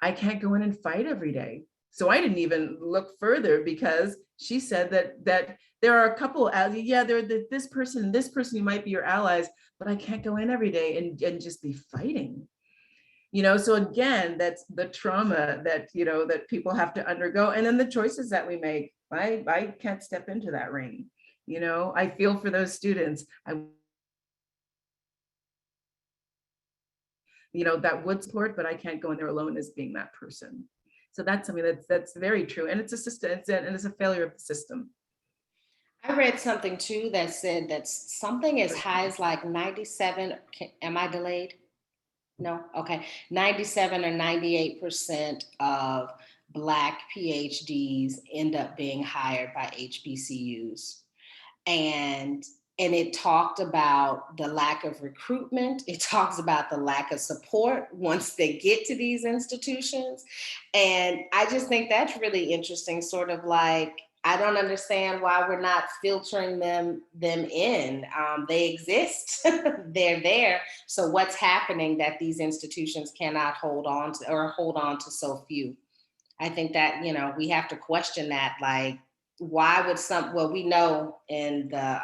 I can't go in and fight every day. So I didn't even look further because she said that there are a couple, this person, who might be your allies, but I can't go in every day and just be fighting. So again, that's the trauma that, that people have to undergo. And then the choices that we make. I can't step into that ring. I feel for those students. That would support, but I can't go in there alone as being that person. So that's something that's very true. And it's a system, it's a failure of the system. I read something too that said that something as high as like 97, am I delayed? No, okay. 97 or 98% of Black PhDs end up being hired by HBCUs. And it talked about the lack of recruitment. It talks about the lack of support once they get to these institutions. And I just think that's really interesting, sort of like, I don't understand why we're not filtering them in. They exist, they're there. So what's happening that these institutions cannot hold on to so few? I think that, we have to question that, like, why would we know in the,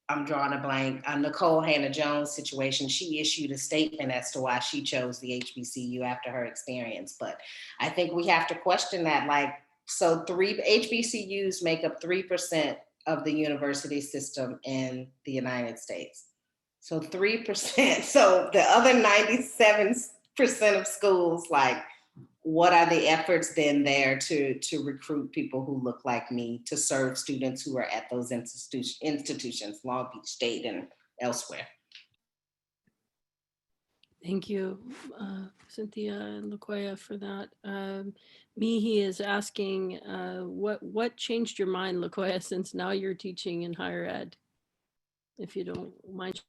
I'm drawing a blank, Nicole Hannah-Jones situation, she issued a statement as to why she chose the HBCU after her experience. But I think we have to question that, like, so HBCUs make up 3% of the university system in the United States. So 3%, so the other 97% of schools, like, what are the efforts then there to recruit people who look like me to serve students who are at those institutions, Long Beach State and elsewhere? Thank you, Cynthia and LaCoya, for that. Mihi is asking, what changed your mind, LaCoya, since now you're teaching in higher ed, if you don't mind?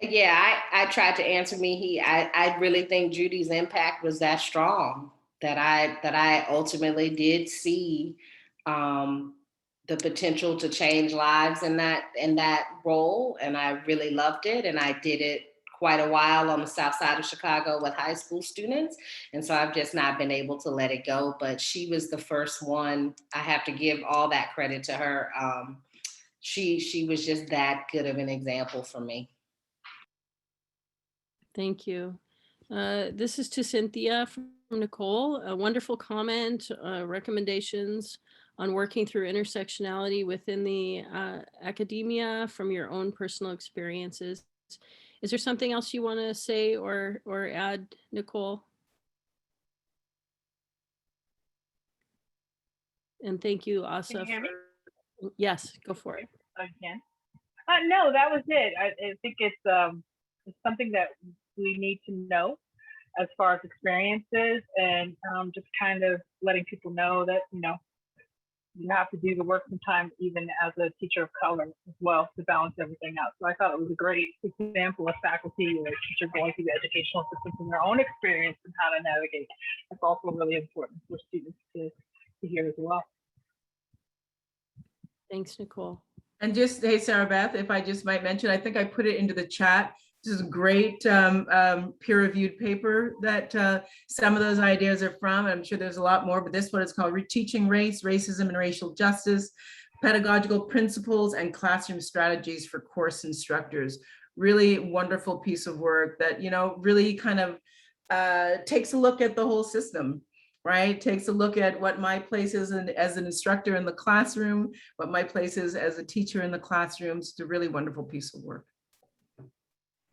Yeah, I tried to answer Mihi. I really think Judy's impact was that strong that I ultimately did see the potential to change lives in that role, and I really loved it, and I did it quite a while on the south side of Chicago with high school students. And so I've just not been able to let it go. But she was the first one. I have to give all that credit to her. She was just that good of an example for me. Thank you. This is to Cynthia from Nicole. A wonderful comment, recommendations on working through intersectionality within the academia from your own personal experiences. Is there something else you want to say or add, Nicole? And thank you, Asa. Can you hear me? Yes, go for it. Again. No, that was it. I think it's something that we need to know as far as experiences, and just kind of letting people know that, you have to do the work sometimes, even as a teacher of color as well, to balance everything out. So I thought it was a great example of faculty or teacher going through the educational system from their own experience and how to navigate. That's also really important for students to hear as well. Thanks, Nicole. And just, hey, Sarah Beth, if I just might mention, I think I put it into the chat. This is a great peer-reviewed paper that some of those ideas are from. I'm sure there's a lot more, but this one is called Teaching Race, Racism and Racial Justice, Pedagogical Principles and Classroom Strategies for Course Instructors. Really wonderful piece of work that, really kind of takes a look at the whole system, right? Takes a look at what my place is as an instructor in the classroom, what my place is as a teacher in the classroom. It's a really wonderful piece of work.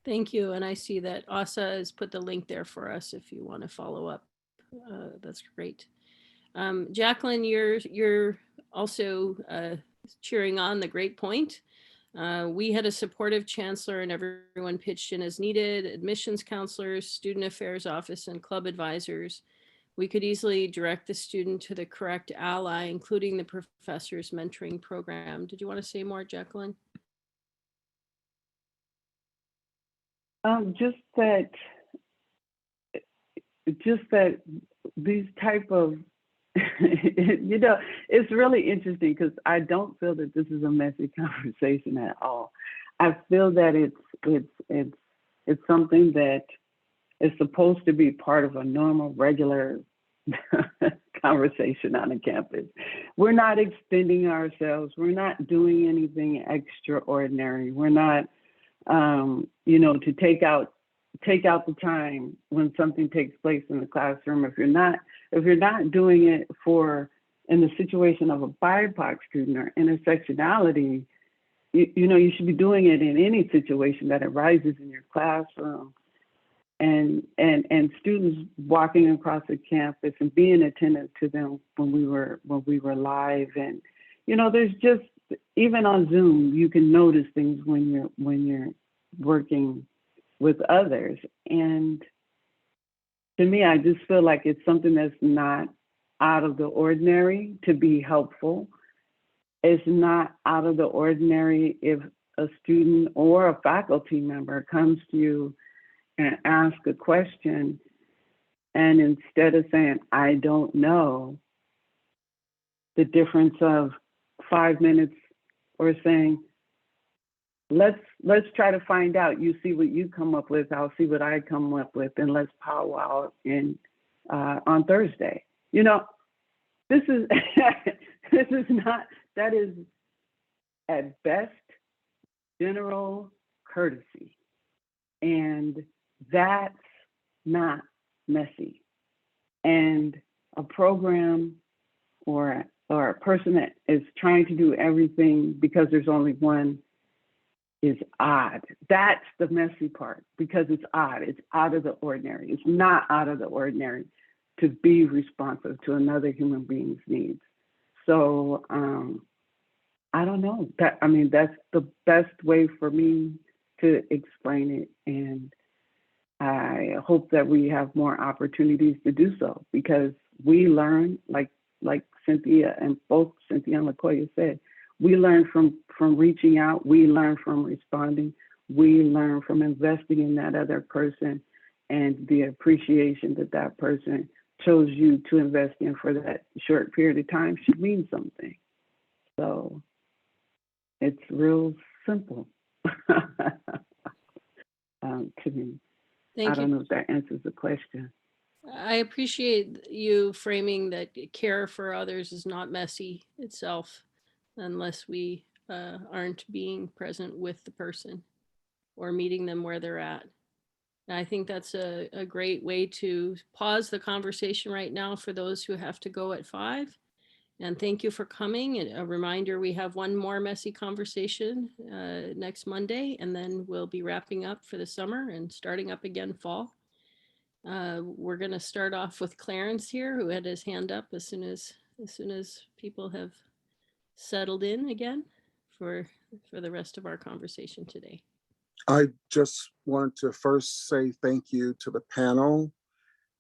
Thank you. And I see that Asa has put the link there for us if you want to follow up That's great. Jacqueline, you're also cheering on the great point. We had a supportive chancellor and everyone pitched in as needed, admissions counselors, student affairs office, and club advisors. We could easily direct the student to the correct ally, including the professor's mentoring program. Did you want to say more, Jacqueline? Just that these type of, you know, it's really interesting because I don't feel that this is a messy conversation at all. I feel that it's something that is supposed to be part of a normal, regular conversation on a campus. We're not extending ourselves. We're not doing anything extraordinary. We're not, you know, to take out the time when something takes place in the classroom. If you're not doing it in the situation of a BIPOC student or intersectionality, you know, you should be doing it in any situation that arises in your classroom. And students walking across the campus and being attentive to them when we were live. And, you know, there's just, even on Zoom, you can notice things when you're working with others. And to me, I just feel like it's something that's not out of the ordinary to be helpful. It's not out of the ordinary if a student or a faculty member comes to you and ask a question, and instead of saying, I don't know, the difference of 5 minutes, or saying, let's try to find out. You see what you come up with, I'll see what I come up with, and let's powwow on Thursday. You know, this is that is at best general courtesy, and that's not messy. And a program or a person that is trying to do everything because there's only one is odd. That's the messy part, because it's odd. It's out of the ordinary. It's not out of the ordinary to be responsive to another human being's needs. So I don't know. That's the best way for me to explain it. And I hope that we have more opportunities to do so, because we learn, like Cynthia and both Cynthia and LaCoya said, we learn from reaching out, we learn from responding, we learn from investing in that other person, and the appreciation that that person chose you to invest in for that short period of time should mean something. So it's real simple to me. Thank you. I don't know if that answers the question. I appreciate you framing that care for others is not messy itself, unless we aren't being present with the person or meeting them where they're at. And I think that's a great way to pause the conversation right now for those who have to go at 5. And thank you for coming. And a reminder, we have one more messy conversation next Monday, and then we'll be wrapping up for the summer and starting up again fall. We're going to start off with Clarence here, who had his hand up as soon as people have settled in again for the rest of our conversation today. I just want to first say thank you to the panel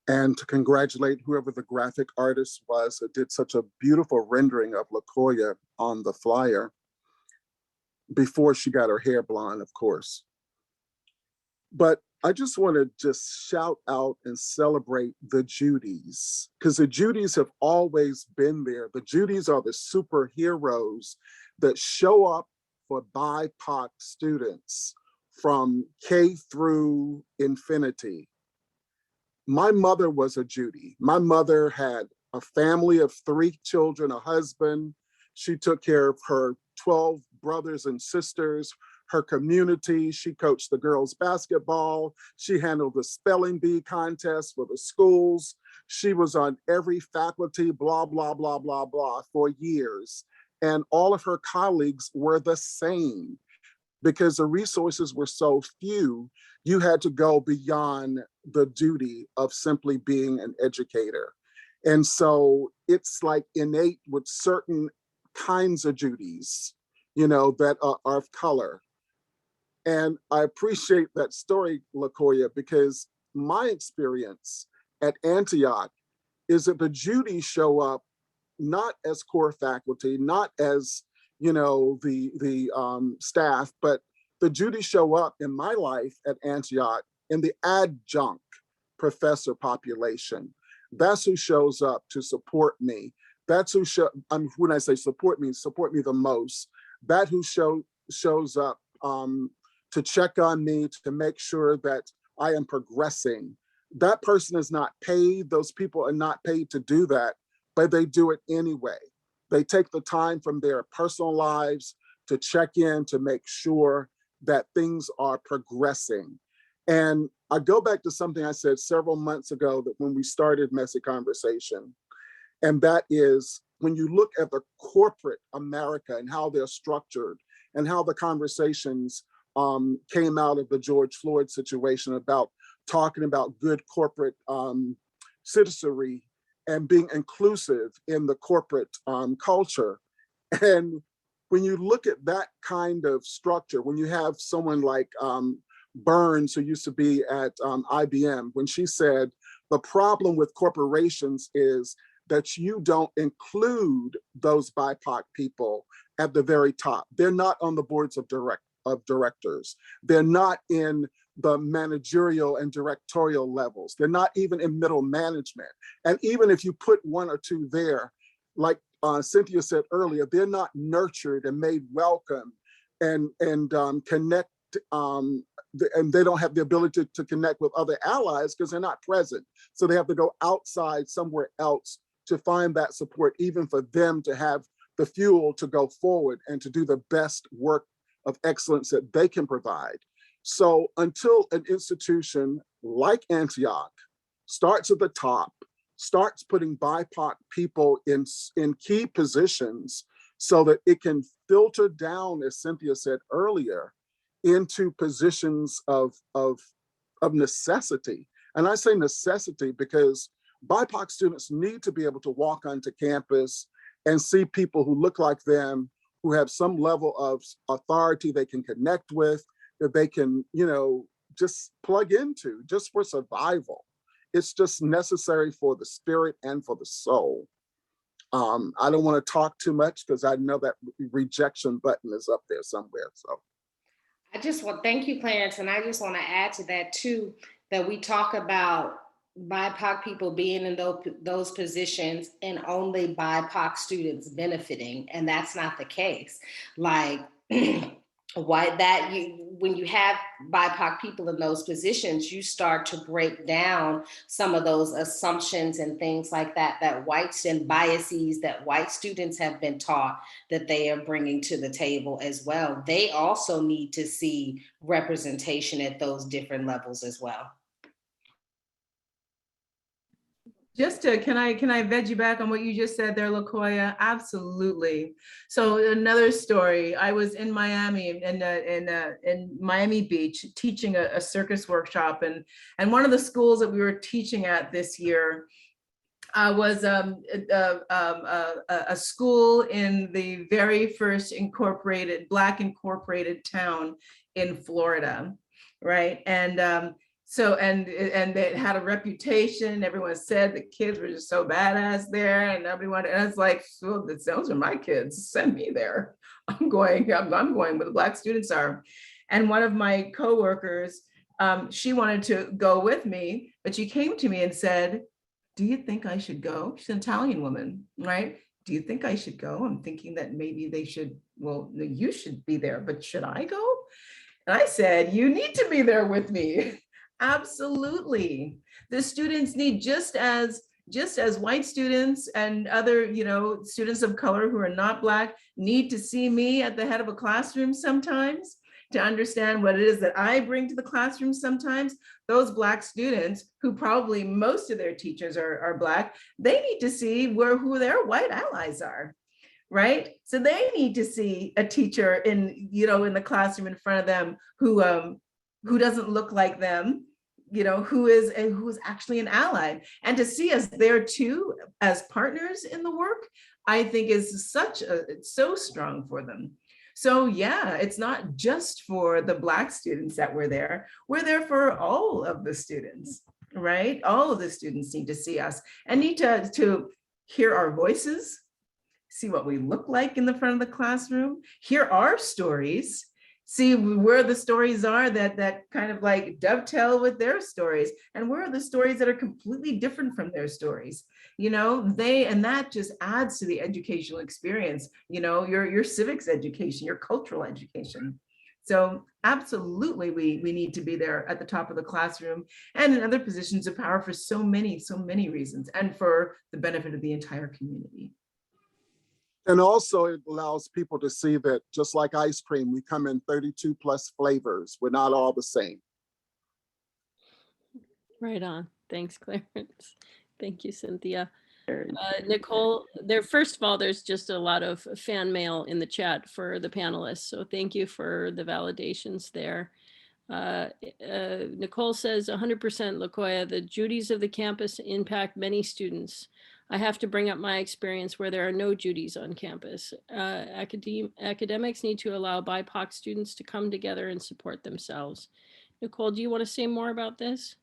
and to congratulate whoever the graphic artist was that did such a beautiful rendering of LaCoya on the flyer before she got her hair blonde, of course. But I just want to just shout out and celebrate the Judys, because the Judys have always been there. The Judys are the superheroes that show up for BIPOC students from K through infinity. My mother was a Judy. My mother had a family of 3 children, a husband. She took care of her 12 brothers and sisters, her community. She coached the girls' basketball. She handled the spelling bee contest for the schools. She was on every faculty, blah, blah, blah, blah, blah, for years. And all of her colleagues were the same. because the resources were so few, you had to go beyond the duty of simply being an educator. And so it's like innate with certain kinds of Judys, you know, that are of color. And I appreciate that story, LaCoya, because my experience at Antioch is that the Judys show up not as core faculty, not as, you know, the staff, but the Judys show up in my life at Antioch in the adjunct professor population. That's who shows up to support me. That's who when I say support me the most. That who shows up to check on me, to make sure that I am progressing. That person is not paid. Those people are not paid to do that, but they do it anyway. They take the time from their personal lives to check in, to make sure that things are progressing. And I go back to something I said several months ago, that when we started Messy Conversation, and that is when you look at the corporate America and how they're structured and how the conversations came out of the George Floyd situation about talking about good corporate citizenry and being inclusive in the corporate culture. And when you look at that kind of structure, when you have someone like Burns, who used to be at IBM, when she said, the problem with corporations is that you don't include those BIPOC people at the very top. They're not on the boards of directors. They're not in the managerial and directorial levels. They're not even in middle management. And even if you put one or two there, like Cynthia said earlier, they're not nurtured and made welcome and connect, and they don't have the ability to connect with other allies because they're not present. So they have to go outside somewhere else to find that support, even for them to have the fuel to go forward and to do the best work of excellence that they can provide. So until an institution like Antioch starts at the top, starts putting BIPOC people in key positions so that it can filter down, as Cynthia said earlier, into positions of necessity. And I say necessity because BIPOC students need to be able to walk onto campus and see people who look like them, who have some level of authority they can connect with, that they can, you know, just plug into just for survival. It's just necessary for the spirit and for the soul. I don't want to talk too much because I know that rejection button is up there somewhere. So thank you, Clarence. And I just want to add to that too, that we talk about BIPOC people being in those positions and only BIPOC students benefiting. And that's not the case. Like, when you have BIPOC people in those positions, you start to break down some of those assumptions and things like that, and biases that white students have been taught that they are bringing to the table as well. They also need to see representation at those different levels as well. Can I veg you back on what you just said there, LaCoya? Absolutely. So another story. I was in Miami, in Miami Beach, teaching a circus workshop, and one of the schools that we were teaching at this year was a school in the very first Black incorporated town in Florida, right? And so they had a reputation. Everyone said the kids were just so badass there, and everyone. And it's like, well, those are my kids. Send me there. I'm going where the Black students are. And one of my coworkers, she wanted to go with me, but she came to me and said, "Do you think I should go?" She's an Italian woman, right? "Do you think I should go? I'm thinking that maybe they should. Well, you should be there, but should I go?" And I said, "You need to be there with me." Absolutely. The students need, just as white students and other, students of color who are not Black need to see me at the head of a classroom sometimes to understand what it is that I bring to the classroom sometimes. Those Black students, who probably most of their teachers are Black, they need to see who their white allies are. right? So they need to see a teacher in, in the classroom in front of them who doesn't look like them, who is actually an ally. And to see us there too as partners in the work, I think is it's so strong for them. So yeah, it's not just for the Black students that we're there for all of the students, right? All of the students need to see us and need to hear our voices, see what we look like in the front of the classroom, hear our stories, see where the stories are that kind of like dovetail with their stories, and where are the stories that are completely different from their stories. And that just adds to the educational experience, your civics education, your cultural education. So absolutely, we need to be there at the top of the classroom and in other positions of power for so many reasons, and for the benefit of the entire community. And also it allows people to see that just like ice cream, we come in 32 plus flavors. We're not all the same. Right on. Thanks, Clarence. Thank you, Cynthia. Nicole, first of all, there's just a lot of fan mail in the chat for the panelists. So thank you for the validations there. Nicole says 100% LaCoya, the Judys of the campus impact many students. I have to bring up my experience where there are no Judys on campus. Academics need to allow BIPOC students to come together and support themselves. Nicole, do you want to say more about this?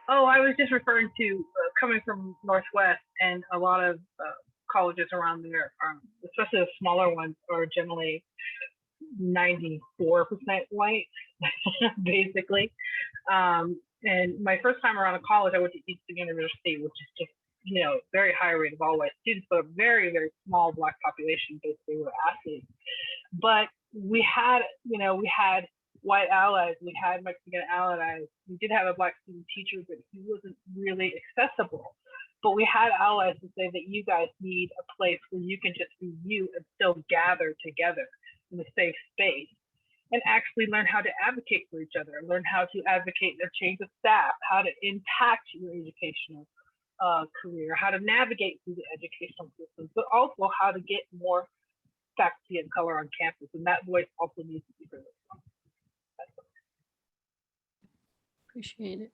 Oh, I was just referring to coming from Northwest, and a lot of colleges around there, especially the smaller ones, are generally 94% white, basically. And my first time around a college, I went to Eastern University, which is just, very high rate of all white students, but a very, very small Black population, basically, were athletes. But we had white allies, we had Mexican allies, we did have a Black student teacher, but he wasn't really accessible. But we had allies to say that you guys need a place where you can just be you and still gather together in a safe space and actually learn how to advocate for each other, learn how to advocate a change of staff, how to impact your educational career, how to navigate through the educational system, but also how to get more faculty of color on campus. And that voice also needs to be heard. Appreciate it.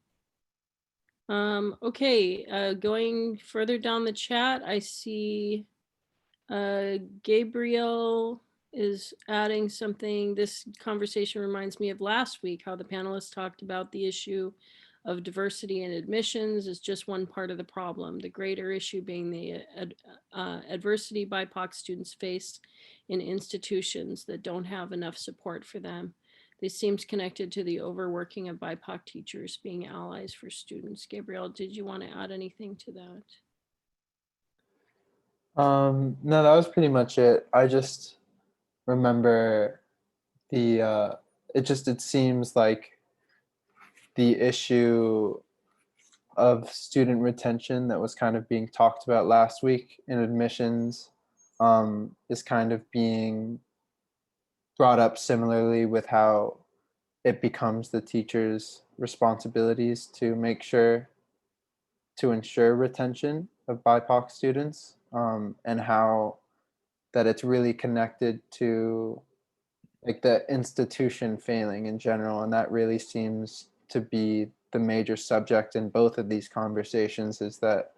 Okay, going further down the chat, I see Gabriel is adding something. This conversation reminds me of last week, how the panelists talked about the issue of diversity in admissions is just one part of the problem. The greater issue being the adversity BIPOC students face in institutions that don't have enough support for them. This seems connected to the overworking of BIPOC teachers being allies for students. Gabriel, did you want to add anything to that? No, that was pretty much it. I just remember it seems like the issue of student retention that was kind of being talked about last week in admissions is kind of being brought up similarly with how it becomes the teacher's responsibilities to ensure retention of BIPOC students, and how that it's really connected to like the institution failing in general. And that really seems to be the major subject in both of these conversations, is that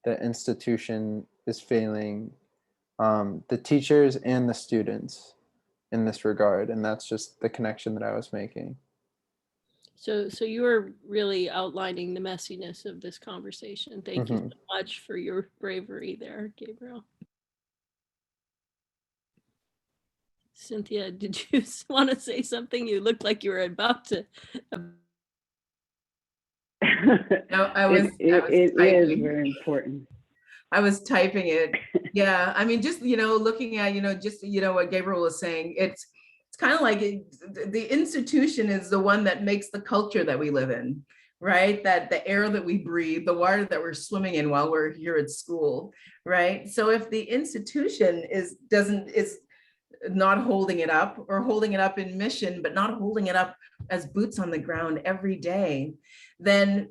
the institution is failing the teachers and the students in this regard. And that's just the connection that I was making. So you were really outlining the messiness of this conversation. Thank you so much for your bravery there, Gabriel. Cynthia, did you want to say something? You looked like you were about to. No, it is very important. I was typing it. Yeah, I mean, just, looking at, what Gabriel was saying, it's kind of like the institution is the one that makes the culture that we live in, right? That the air that we breathe, the water that we're swimming in while we're here at school, right? So if the institution is not holding it up, or holding it up in mission, but not holding it up as boots on the ground every day, then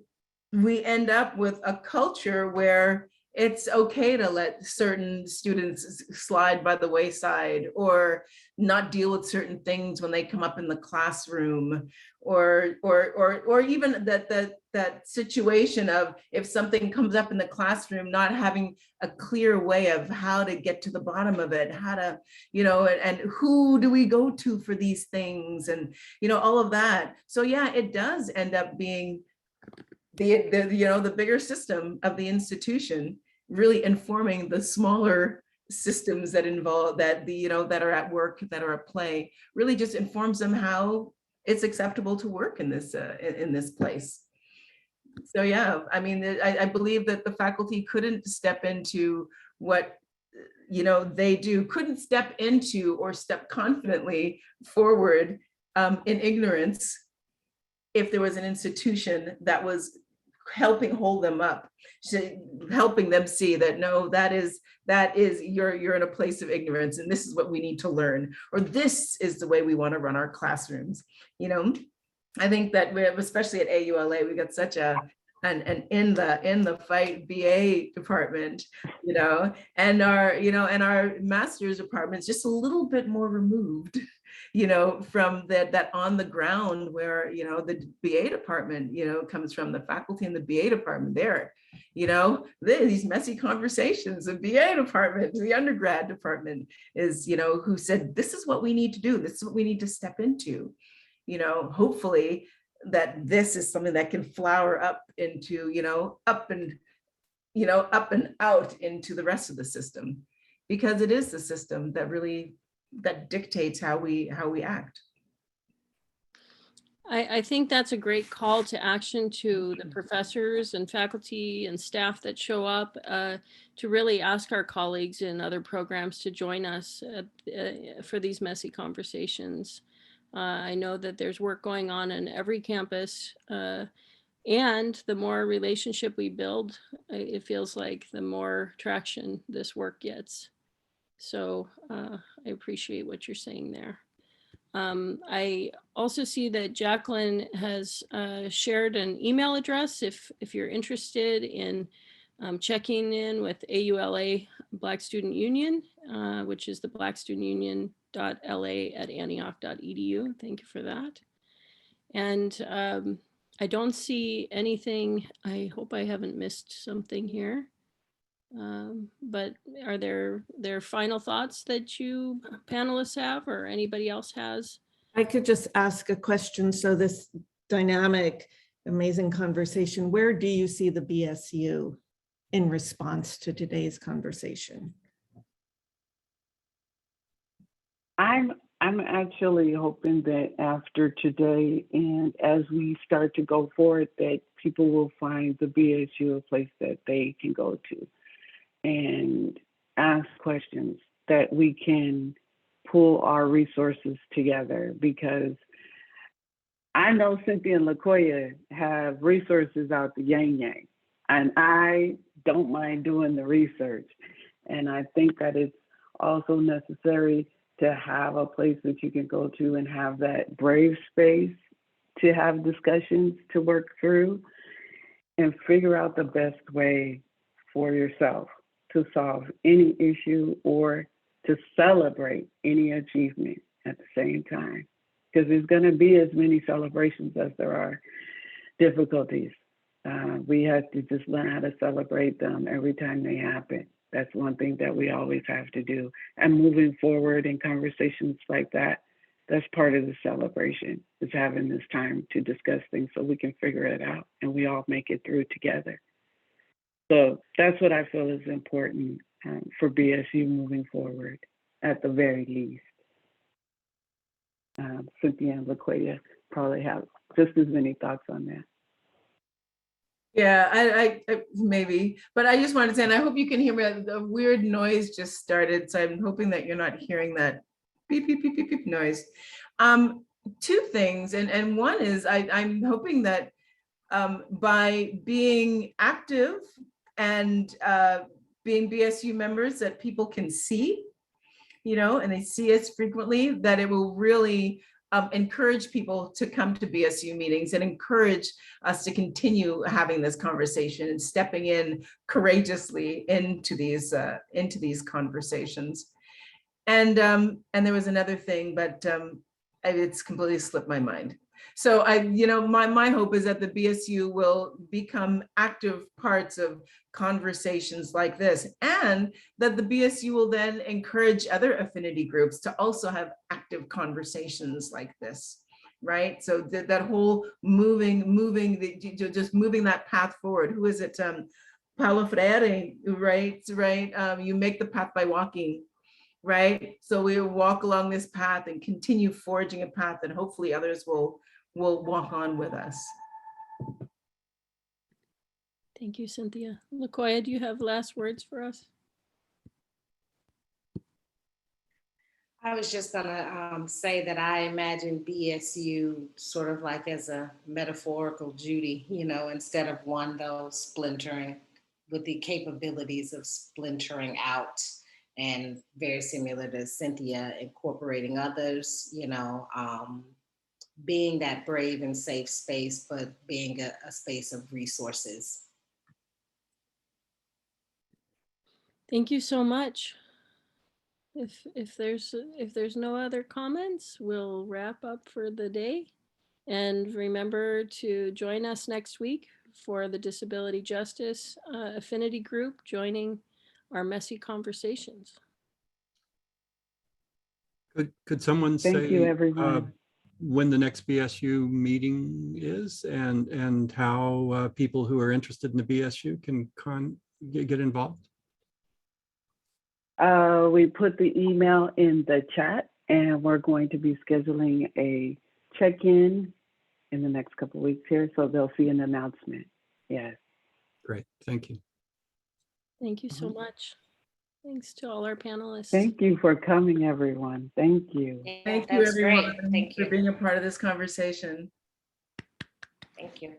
we end up with a culture where it's okay to let certain students slide by the wayside, or not deal with certain things when they come up in the classroom, or even that situation of, if something comes up in the classroom, not having a clear way of how to get to the bottom of it, how to, and who do we go to for these things, and all of that. So yeah, it does end up being the bigger system of the institution really informing the smaller systems that involve that that are at work, that are at play, really just informs them how it's acceptable to work in this place. So yeah, I mean, I believe that the faculty couldn't step into what they do, couldn't step into or step confidently forward in ignorance if there was an institution that was helping hold them up, helping them see that, no, that is you're in a place of ignorance, and this is what we need to learn, or this is the way we want to run our classrooms. I think that especially at AULA, we got such an in the fight BA department, and our master's department is just a little bit more removed, from that on the ground where, the BA department, comes from. The faculty in the BA department there, these messy conversations. The BA department, the undergrad department is, who said, this is what we need to do. This is what we need to step into, hopefully that this is something that can flower up into, up and out into the rest of the system, because it is the system that dictates how we act. I think that's a great call to action to the professors and faculty and staff that show up, to really ask our colleagues in other programs to join us for these messy conversations. I know that there's work going on in every campus, and the more relationship we build, it feels like the more traction this work gets. So I appreciate what you're saying there. I also see that Jacqueline has shared an email address if you're interested in checking in with AULA Black Student Union, which is the blackstudentunion.la@antioch.edu. Thank you for that. And I don't see anything. I hope I haven't missed something here. But are there final thoughts that you panelists have, or anybody else has? I could just ask a question. So this dynamic, amazing conversation, where do you see the BSU in response to today's conversation? I'm actually hoping that after today, and as we start to go forward, that people will find the BSU a place that they can go to and ask questions, that we can pull our resources together, because I know Cynthia and LaCoya have resources out the yang, and I don't mind doing the research. And I think that it's also necessary to have a place that you can go to and have that brave space to have discussions to work through and figure out the best way for yourself to solve any issue or to celebrate any achievement at the same time. Because there's going to be as many celebrations as there are difficulties. We have to just learn how to celebrate them every time they happen. That's one thing that we always have to do. And moving forward in conversations like that, that's part of the celebration, is having this time to discuss things so we can figure it out and we all make it through together. So that's what I feel is important for BSU moving forward, at the very least. Cynthia and LaCoya probably have just as many thoughts on that. Yeah, I maybe, but I just wanted to say, and I hope you can hear me, the weird noise just started, so I'm hoping that you're not hearing that beep, beep, beep, beep, beep noise. Two things, and one is I'm hoping that by being active and being BSU members, that people can see, and they see us frequently, that it will really encourage people to come to BSU meetings and encourage us to continue having this conversation and stepping in courageously into these conversations. And there was another thing, but it's completely slipped my mind. So my hope is that the BSU will become active parts of conversations like this, and that the BSU will then encourage other affinity groups to also have active conversations like this, right? So that whole just moving that path forward. Who is it? Paulo Freire, right? You make the path by walking, right? So we walk along this path and continue forging a path, and hopefully others will walk on with us. Thank you, Cynthia. LaCoya, do you have last words for us? I was just gonna say that I imagine BSU sort of like as a metaphorical Judy, instead of one though splintering, with the capabilities of splintering out, and very similar to Cynthia, incorporating others, being that brave and safe space, but being a space of resources. Thank you so much. If there's no other comments, we'll wrap up for the day. And remember to join us next week for the Disability Justice Affinity Group joining our messy conversations. Could someone Thank say you, everyone. when the next BSU meeting is and how people who are interested in the BSU can get involved? We put the email in the chat, and we're going to be scheduling a check-in in the next couple of weeks here, so they'll see an announcement. Yes. Great, thank you. Thank you so much. Thanks to all our panelists. Thank you for coming, everyone. Thank you. Yeah, Thank you, everyone, great. Thank for you. being a part of this conversation. Thank you.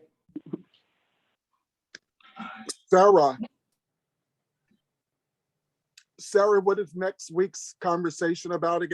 Sarah, what is next week's conversation about again?